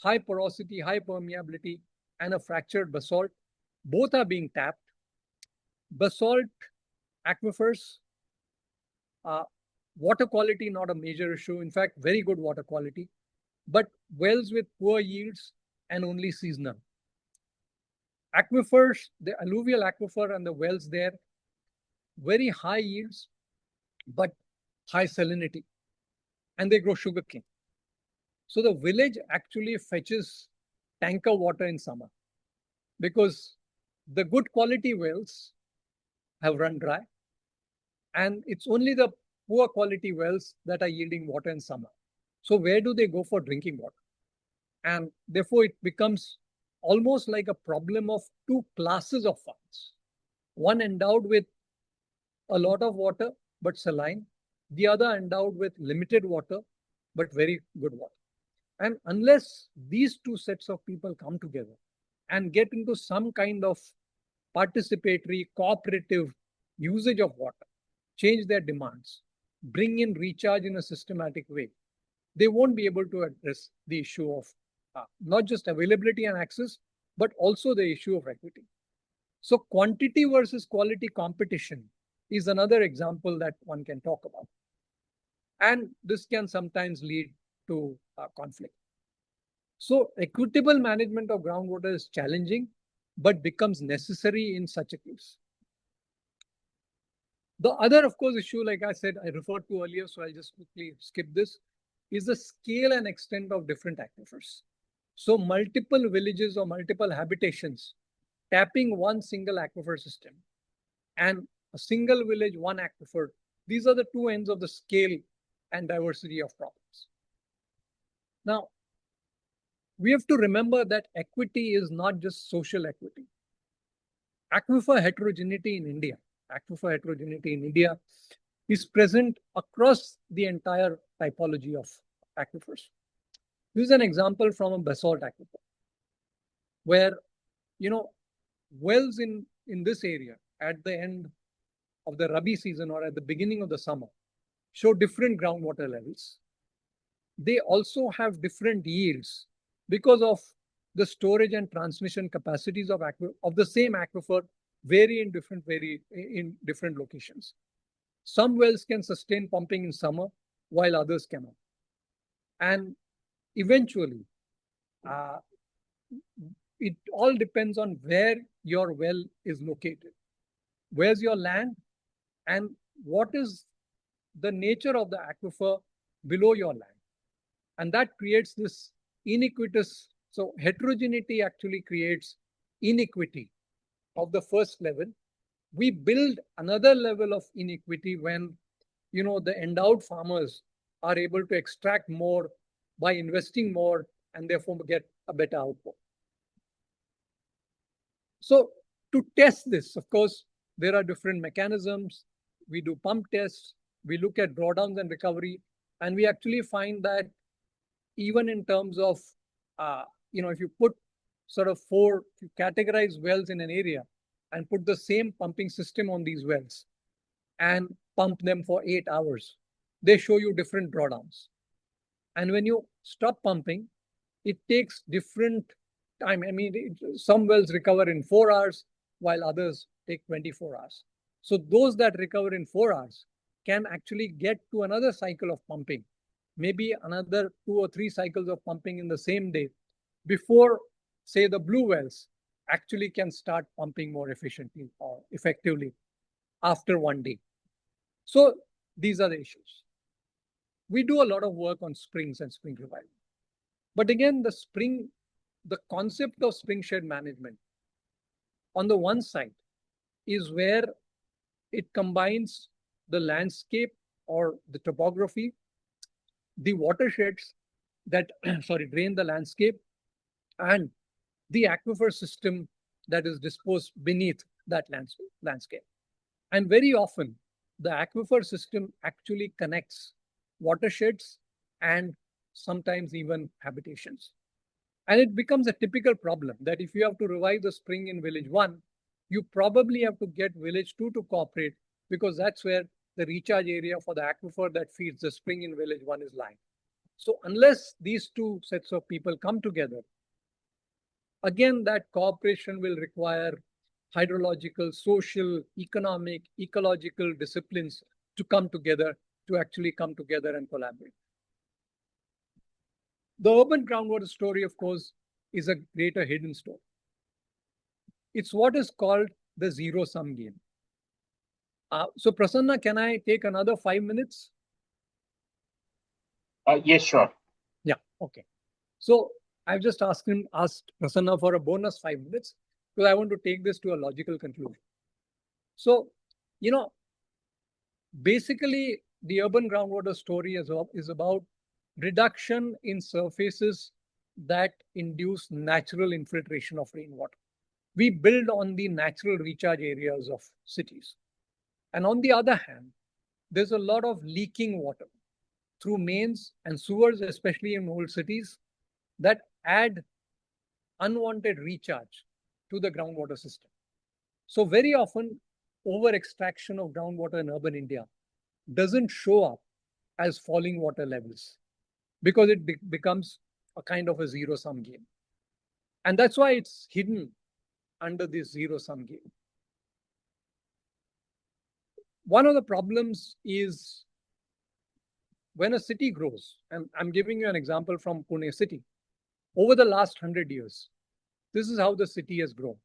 S2: high porosity, high permeability, and a fractured basalt. Both are being tapped. Basalt aquifers, water quality not a major issue. In fact, very good water quality, but wells with poor yields and only seasonal. Aquifers, the alluvial aquifer and the wells there, very high yields, but high salinity, and they grow sugarcane. So the village actually fetches tanker water in summer because the good quality wells have run dry, and it's only the poor quality wells that are yielding water in summer. So where do they go for drinking water? And therefore it becomes almost like a problem of two classes of farms. One endowed with a lot of water but saline, the other endowed with limited water but very good water. And unless these two sets of people come together and get into some kind of participatory, cooperative usage of water, change their demands, bring in recharge in a systematic way, they won't be able to address the issue of not just availability and access, but also the issue of equity. So quantity versus quality competition is another example that one can talk about. And this can sometimes lead to conflict. So equitable management of groundwater is challenging, but becomes necessary in such a case. The other, of course, issue, like I said, I referred to earlier, so I'll just quickly skip this, is the scale and extent of different aquifers. So multiple villages or multiple habitations tapping one single aquifer system and a single village, one aquifer. These are the two ends of the scale and diversity of problems. Now, we have to remember that equity is not just social equity. Aquifer heterogeneity in India is present across the entire typology of aquifers. This is an example from a basalt aquifer, where, wells in this area at the end of the Rabi season or at the beginning of the summer show different groundwater levels. They also have different yields because of the storage and transmission capacities of the same aquifer vary in different locations. Some wells can sustain pumping in summer while others cannot. And eventually, it all depends on where your well is located. Where's your land and what is the nature of the aquifer below your land. And that creates this iniquitous, so heterogeneity actually creates inequity of the first level. We build another level of inequity when, the endowed farmers are able to extract more by investing more and therefore get a better output. So to test this, of course, there are different mechanisms. We do pump tests, we look at drawdowns and recovery, and we actually find that even in terms of, if you put if you categorize wells in an area and put the same pumping system on these wells and pump them for 8 hours, they show you different drawdowns. And when you stop pumping, it takes different time. I mean, some wells recover in 4 hours, while others take 24 hours. So those that recover in 4 hours can actually get to another cycle of pumping, maybe another 2 or 3 cycles of pumping in the same day before, say, the blue wells actually can start pumping more efficiently or effectively after 1 day. So these are the issues. We do a lot of work on springs and spring revival. But again, the concept of spring shed management on the one side is where it combines the landscape or the topography, the watersheds that drain the landscape, and the aquifer system that is disposed beneath that landscape. And very often, the aquifer system actually connects watersheds and sometimes even habitations. And it becomes a typical problem that if you have to revive the spring in village 1, you probably have to get village 2 to cooperate because that's where the recharge area for the aquifer that feeds the spring in village 1 is lying. So unless these two sets of people come together, again, that cooperation will require hydrological, social, economic, ecological disciplines to come together, to actually come together and collaborate. The urban groundwater story, of course, is a greater hidden story. It's what is called the zero-sum game. So Prasanna, can I take another 5 minutes?
S1: Yes, sure.
S2: Yeah, okay. So I've just asked Prasanna for a bonus 5 minutes because I want to take this to a logical conclusion. So, basically, the urban groundwater story is about reduction in surfaces that induce natural infiltration of rainwater. We build on the natural recharge areas of cities. And on the other hand, there's a lot of leaking water through mains and sewers, especially in old cities, that add unwanted recharge to the groundwater system. So very often, over extraction of groundwater in urban India doesn't show up as falling water levels because it becomes a kind of a zero-sum game. And that's why it's hidden under this zero-sum game. One of the problems is when a city grows, and I'm giving you an example from Pune city, over the last 100 years, this is how the city has grown.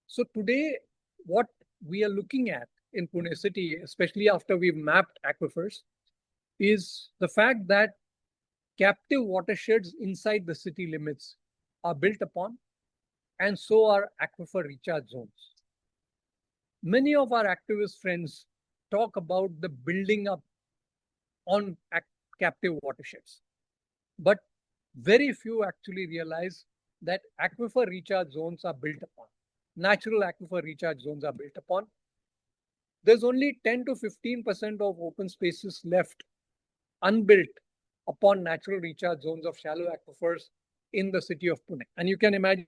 S2: So today, what we are looking at in Pune city, especially after we've mapped aquifers, is the fact that captive watersheds inside the city limits are built upon, and so are aquifer recharge zones. Many of our activist friends talk about the building up on captive watersheds, but very few actually realize that aquifer recharge zones are built upon. Natural aquifer recharge zones are built upon. There's only 10 to 15% of open spaces left unbuilt upon natural recharge zones of shallow aquifers in the city of Pune. And you can imagine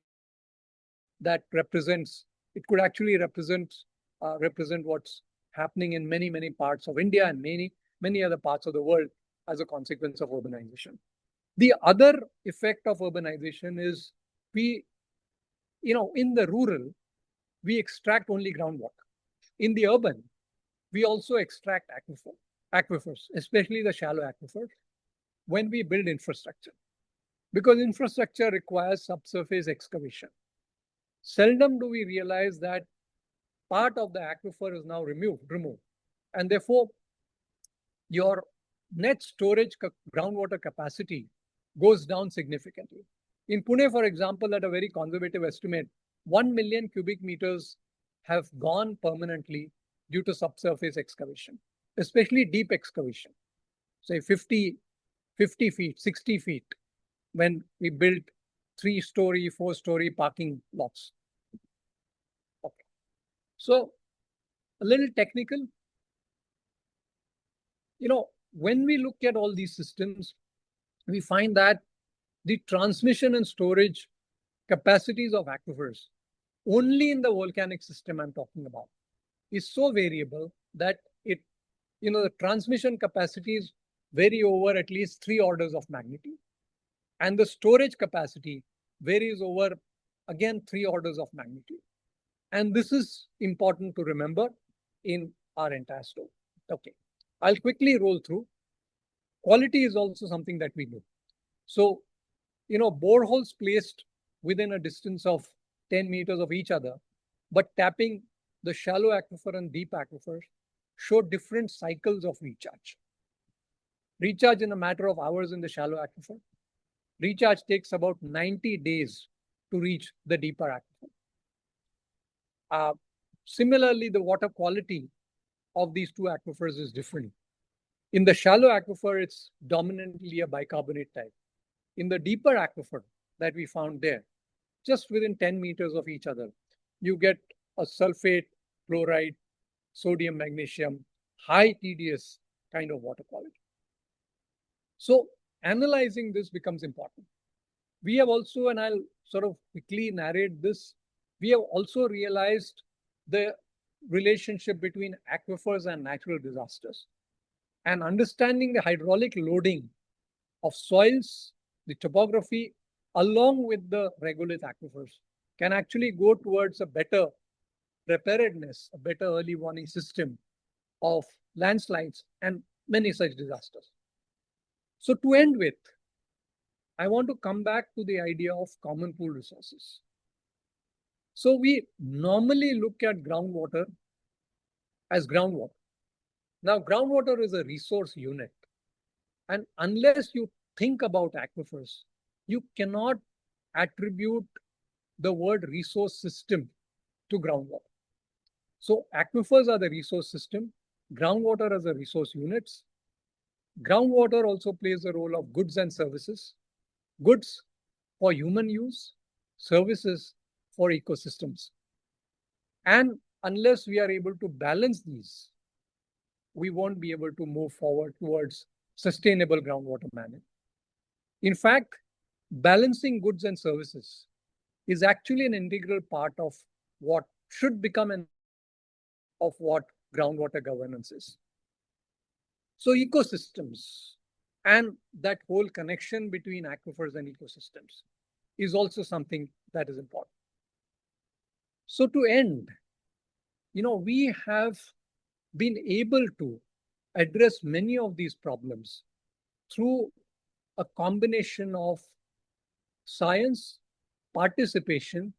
S2: that it could actually represent what's happening in many, many parts of India and many other parts of the world as a consequence of urbanization. The other effect of urbanization is in the rural, we extract only groundwater. In the urban, we also extract aquifers, especially the shallow aquifers, when we build infrastructure. Because infrastructure requires subsurface excavation. Seldom do we realize that part of the aquifer is now removed. And therefore, your net storage groundwater capacity goes down significantly. In Pune, for example, at a very conservative estimate, 1 million cubic meters have gone permanently due to subsurface excavation, especially deep excavation, say 50 feet, 60 feet, when we built 3-story, 4-story parking lots. Okay. So a little technical. When we look at all these systems, we find that the transmission and storage capacities of aquifers, only in the volcanic system I'm talking about, is so variable that the transmission capacities vary over at least 3 orders of magnitude. And the storage capacity varies over, again, 3 orders of magnitude. And this is important to remember in our entire story. Okay, I'll quickly roll through. Quality is also something that we do. So, boreholes placed within a distance of 10 meters of each other, but tapping the shallow aquifer and deep aquifers show different cycles of recharge. Recharge in a matter of hours in the shallow aquifer. Recharge takes about 90 days to reach the deeper aquifer. Similarly, the water quality of these two aquifers is different. In the shallow aquifer, it's dominantly a bicarbonate type. In the deeper aquifer that we found there, just within 10 meters of each other, you get a sulfate, chloride, sodium, magnesium, high TDS kind of water quality. So analyzing this becomes important. We have also, and I'll sort of quickly narrate this, we have also realized the relationship between aquifers and natural disasters. And understanding the hydraulic loading of soils, the topography, along with the regolith aquifers, can actually go towards a better preparedness, a better early warning system of landslides and many such disasters. So, to end with, I want to come back to the idea of common pool resources. So, we normally look at groundwater as groundwater. Now, groundwater is a resource unit. And unless you think about aquifers, you cannot attribute the word resource system to groundwater. So aquifers are the resource system, groundwater as a resource units. Groundwater also plays the role of goods and services, goods for human use, services for ecosystems. And unless we are able to balance these, we won't be able to move forward towards sustainable groundwater management. In fact, balancing goods and services is actually an integral part of what should become an of what groundwater governance is. So ecosystems and that whole connection between aquifers and ecosystems is also something that is important. So to end, we have been able to address many of these problems through a combination of science, participation,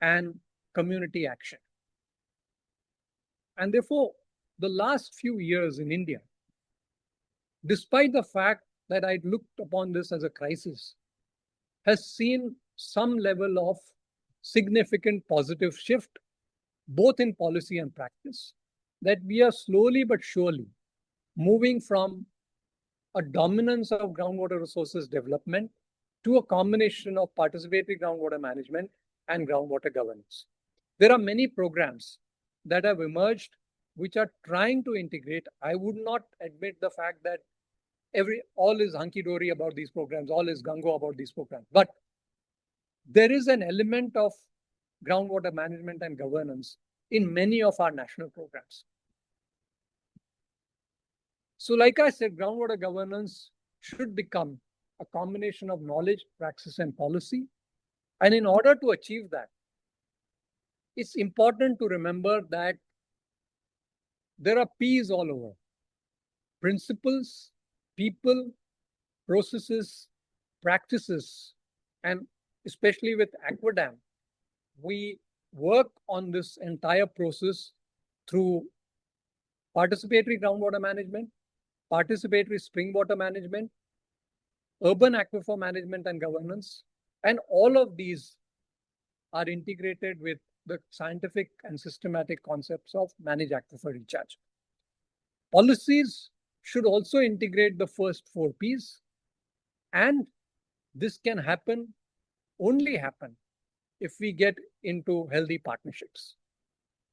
S2: and community action. And therefore, the last few years in India, despite the fact that I'd looked upon this as a crisis, has seen some level of significant positive shift, both in policy and practice, that we are slowly but surely moving from a dominance of groundwater resources development to a combination of participatory groundwater management and groundwater governance. There are many programs that have emerged which are trying to integrate. I would not admit the fact that all is hunky-dory about these programs, all is gung-ho about these programs. But there is an element of groundwater management and governance in many of our national programs. So like I said, groundwater governance should become a combination of knowledge, praxis, and policy. And in order to achieve that, it's important to remember that there are P's all over: principles, people, processes, practices, and especially with Aquadam, we work on this entire process through participatory groundwater management, participatory spring water management, urban aquifer management and governance, and all of these are integrated with the scientific and systematic concepts of managed aquifer recharge. Policies should also integrate the first 4 Ps, and this can only happen if we get into healthy partnerships.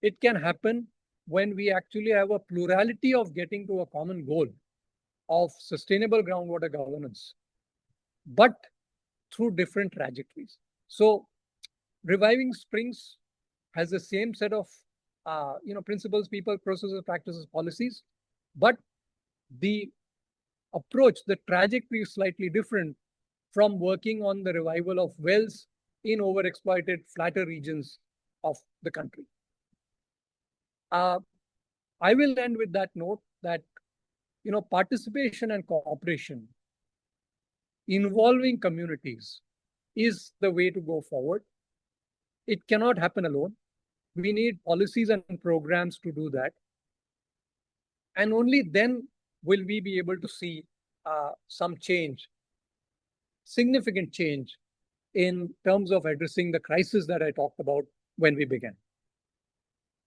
S2: It can happen when we actually have a plurality of getting to a common goal of sustainable groundwater governance, but through different trajectories. So reviving springs has the same set of principles, people, processes, practices, policies, but the approach, the trajectory is slightly different from working on the revival of wells in overexploited flatter regions of the country. I will end with that note that participation and cooperation involving communities is the way to go forward. It cannot happen alone. We need policies and programs to do that. And only then will we be able to see some change, significant change in terms of addressing the crisis that I talked about when we began.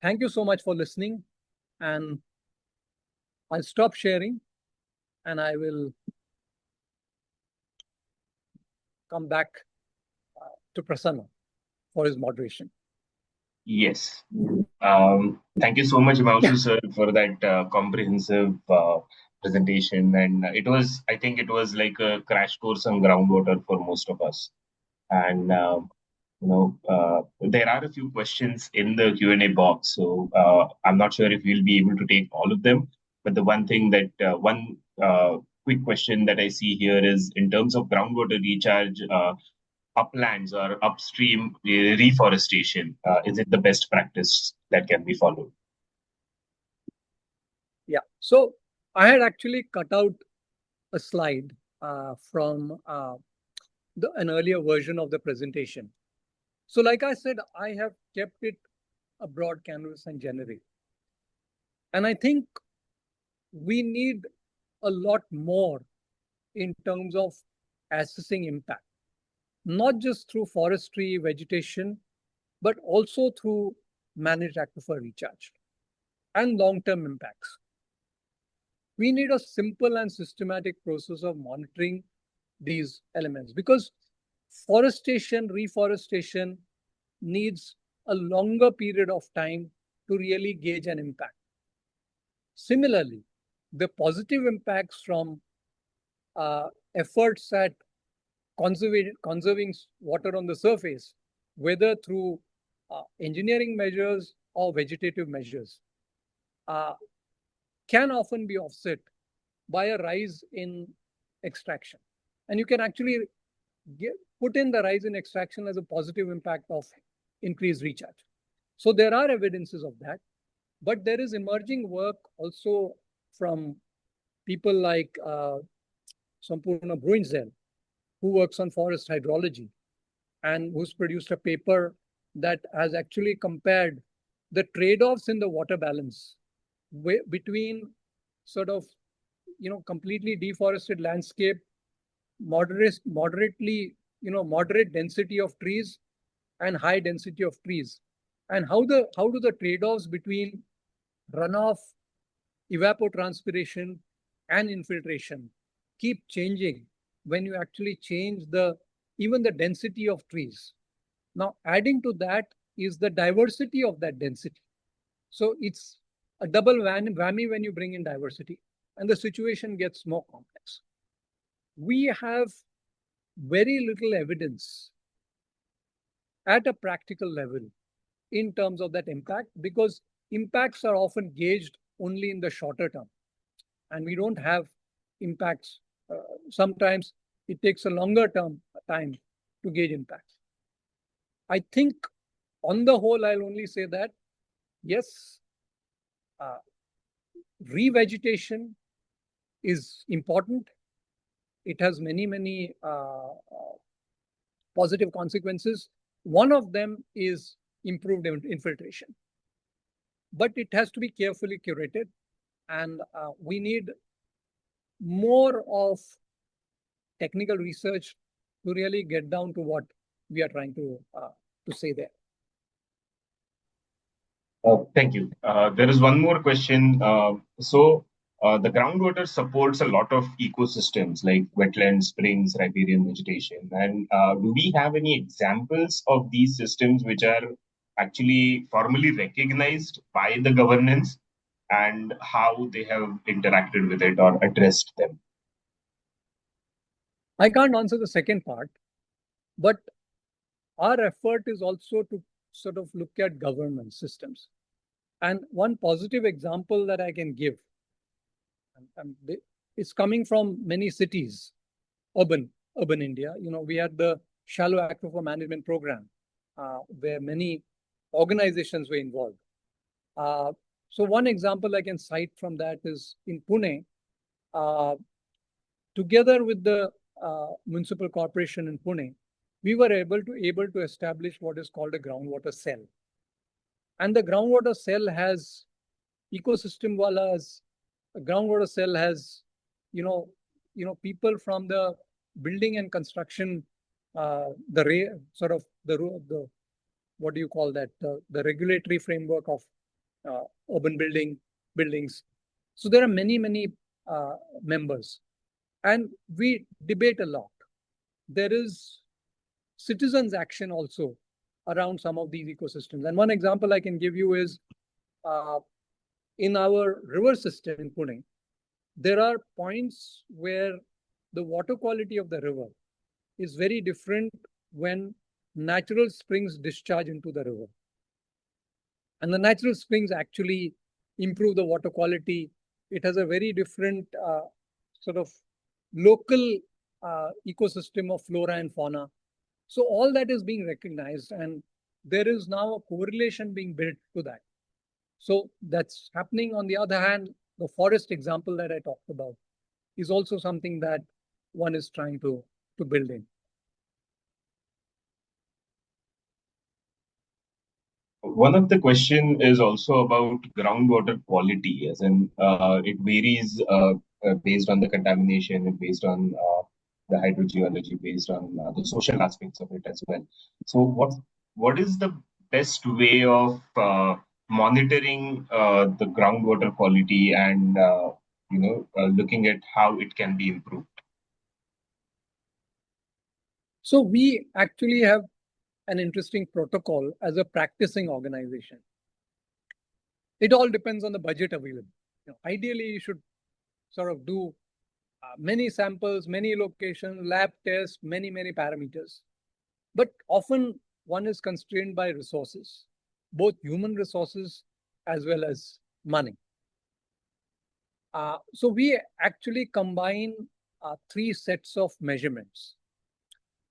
S2: Thank you so much for listening, and I'll stop sharing and I will come back to Prasanna for his moderation.
S1: Yes. Thank you so much, Himanshu sir, for that comprehensive presentation. And I think it was like a crash course on groundwater for most of us. And There are a few questions in the Q&A box, so I'm not sure if we'll be able to take all of them. But the one thing that one quick question that I see here is in terms of groundwater recharge, uplands or upstream reforestation, is it the best practice that can be followed?
S2: Yeah. So I had actually cut out a slide from an earlier version of the presentation. So like I said, I have kept it a broad canvas and generic. And I think we need a lot more in terms of assessing impact, not just through forestry, vegetation, but also through managed aquifer recharge and long-term impacts. We need a simple and systematic process of monitoring these elements because forestation, reforestation needs a longer period of time to really gauge an impact. Similarly, the positive impacts from efforts at conserving water on the surface, whether through engineering measures or vegetative measures, can often be offset by a rise in extraction. And you can actually put in the rise in extraction as a positive impact of increased recharge. So there are evidences of that, but there is emerging work also from people like Sampurna Bruinzel, who works on forest hydrology and who's produced a paper that has actually compared the trade-offs in the water balance between sort of, completely deforested landscape, moderate density of trees and high density of trees, and how do the trade-offs between runoff, evapotranspiration, and infiltration keep changing when you actually change even the density of trees. Now, adding to that is the diversity of that density. So it's a double whammy when you bring in diversity, and the situation gets more complex. We have very little evidence at a practical level in terms of that impact, because impacts are often gauged only in the shorter term, and we don't have impacts. Sometimes it takes a longer term time to gauge impacts. I think on the whole, I'll only say that, yes, revegetation is important. It has many positive consequences. One of them is improved infiltration, but it has to be carefully curated, and we need more of technical research to really get down to what we are trying to say there.
S1: Thank you. There is one more question. The groundwater supports a lot of ecosystems like wetlands, springs, riparian vegetation. And do we have any examples of these systems which are actually formally recognized by the governance and how they have interacted with it or addressed them?
S2: I can't answer the second part, but our effort is also to sort of look at governance systems. And one positive example that I can give, and it's coming from many cities, urban India. We had the shallow aquifer management program, where many organizations were involved. So one example I can cite from that is in Pune, together with the municipal corporation in Pune, we were able to establish what is called a groundwater cell. And the groundwater cell has ecosystem walas. A groundwater cell has, people from the building and construction, the what do you call that? The regulatory framework of urban buildings. So there are many members, and we debate a lot. There is citizens' action also around some of these ecosystems. And one example I can give you is in our river system in Pune, there are points where the water quality of the river is very different when natural springs discharge into the river. And the natural springs actually improve the water quality. It has a very different sort of local ecosystem of flora and fauna. So all that is being recognized, and there is now a correlation being built to that. So that's happening. On the other hand, the forest example that I talked about is also something that one is trying to build in.
S1: One of the question is also about groundwater quality, as in it varies based on the contamination and based on the hydrogeology, based on the social aspects of it as well. So, what is the best way of monitoring the groundwater quality and looking at how it can be improved?
S2: So we actually have an interesting protocol as a practicing organization. It all depends on the budget available. Ideally, you should sort of do many samples, many locations, lab tests, many parameters. But often one is constrained by resources, both human resources as well as money. So we actually combine three sets of measurements.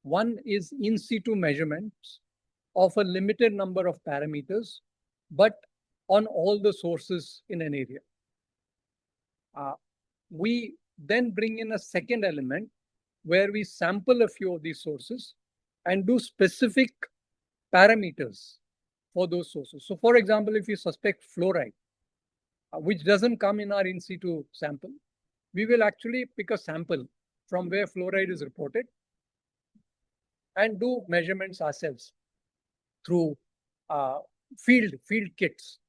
S2: One is in situ measurements of a limited number of parameters, but on all the sources in an area. We then bring in a second element where we sample a few of these sources and do specific parameters for those sources. So for example, if you suspect fluoride, which doesn't come in our in situ sample, we will actually pick a sample from where fluoride is reported and do measurements ourselves through field kits.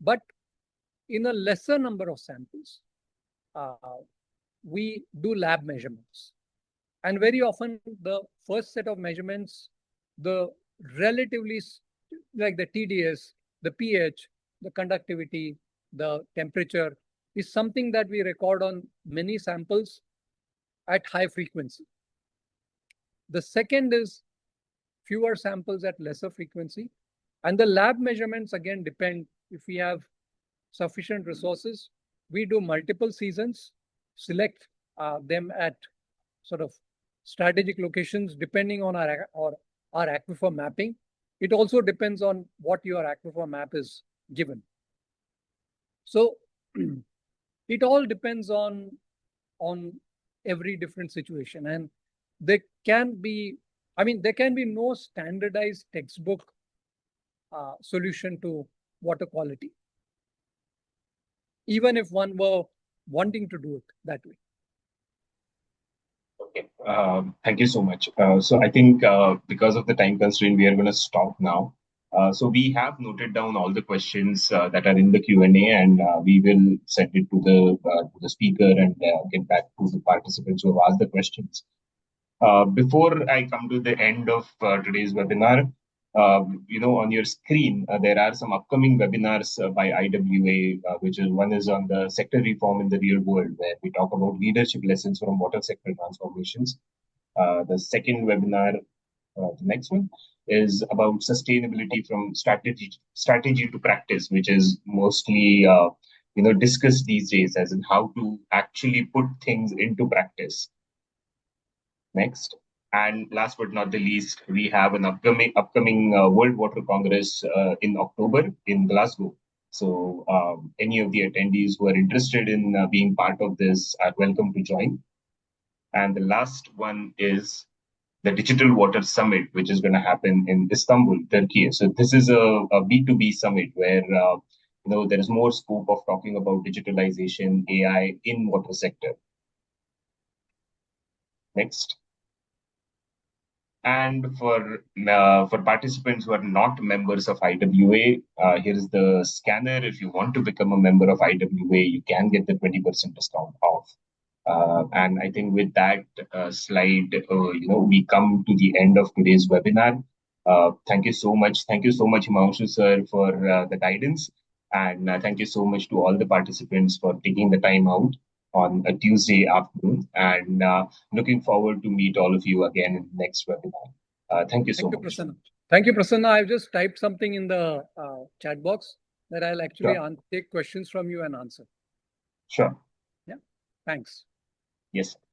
S2: But in a lesser number of samples, we do lab measurements. And very often the first set of measurements, the relatively like the TDS, the pH, the conductivity, the temperature is something that we record on many samples at high frequency. The second is fewer samples at lesser frequency. And the lab measurements again depend if we have sufficient resources. We do multiple seasons, select them at sort of strategic locations depending on our aquifer mapping. It also depends on what your aquifer map is given. So it all depends on every different situation, and there can be no standardized textbook solution to water quality, even if one were wanting to do it that way.
S1: Okay, thank you so much. So I think because of the time constraint, we are going to stop now. So we have noted down all the questions that are in the Q&A, and we will send it to the speaker and get back to the participants who have asked the questions. Before I come to the end of today's webinar, on your screen, there are some upcoming webinars by IWA, which is one is on the sector reform in the real world, where we talk about leadership lessons from water sector transformations. The second webinar, the next one, is about sustainability from strategy to practice, which is mostly discussed these days, as in how to actually put things into practice. Next. And last but not the least, we have an upcoming World Water Congress in October in Glasgow. So any of the attendees who are interested in being part of this are welcome to join. And the last one is the Digital Water Summit, which is going to happen in Istanbul, Turkey. So this is a B2B summit where there is more scope of talking about digitalization, AI in water sector. Next. And for participants who are not members of IWA, here is the scanner. If you want to become a member of IWA, you can get the 20% discount off. And I think with that slide, we come to the end of today's webinar. Thank you so much. Thank you so much, Himanshu sir, for the guidance. And thank you so much to all the participants for taking the time out on a Tuesday afternoon. And looking forward to meet all of you again in the next webinar. Thank you so
S2: Thank you,
S1: much.
S2: Prasanna. Thank you, Prasanna. I've just typed something in the chat box that I'll actually
S1: Sure.
S2: take questions from you and answer.
S1: Sure.
S2: Yeah. Thanks.
S1: Yes.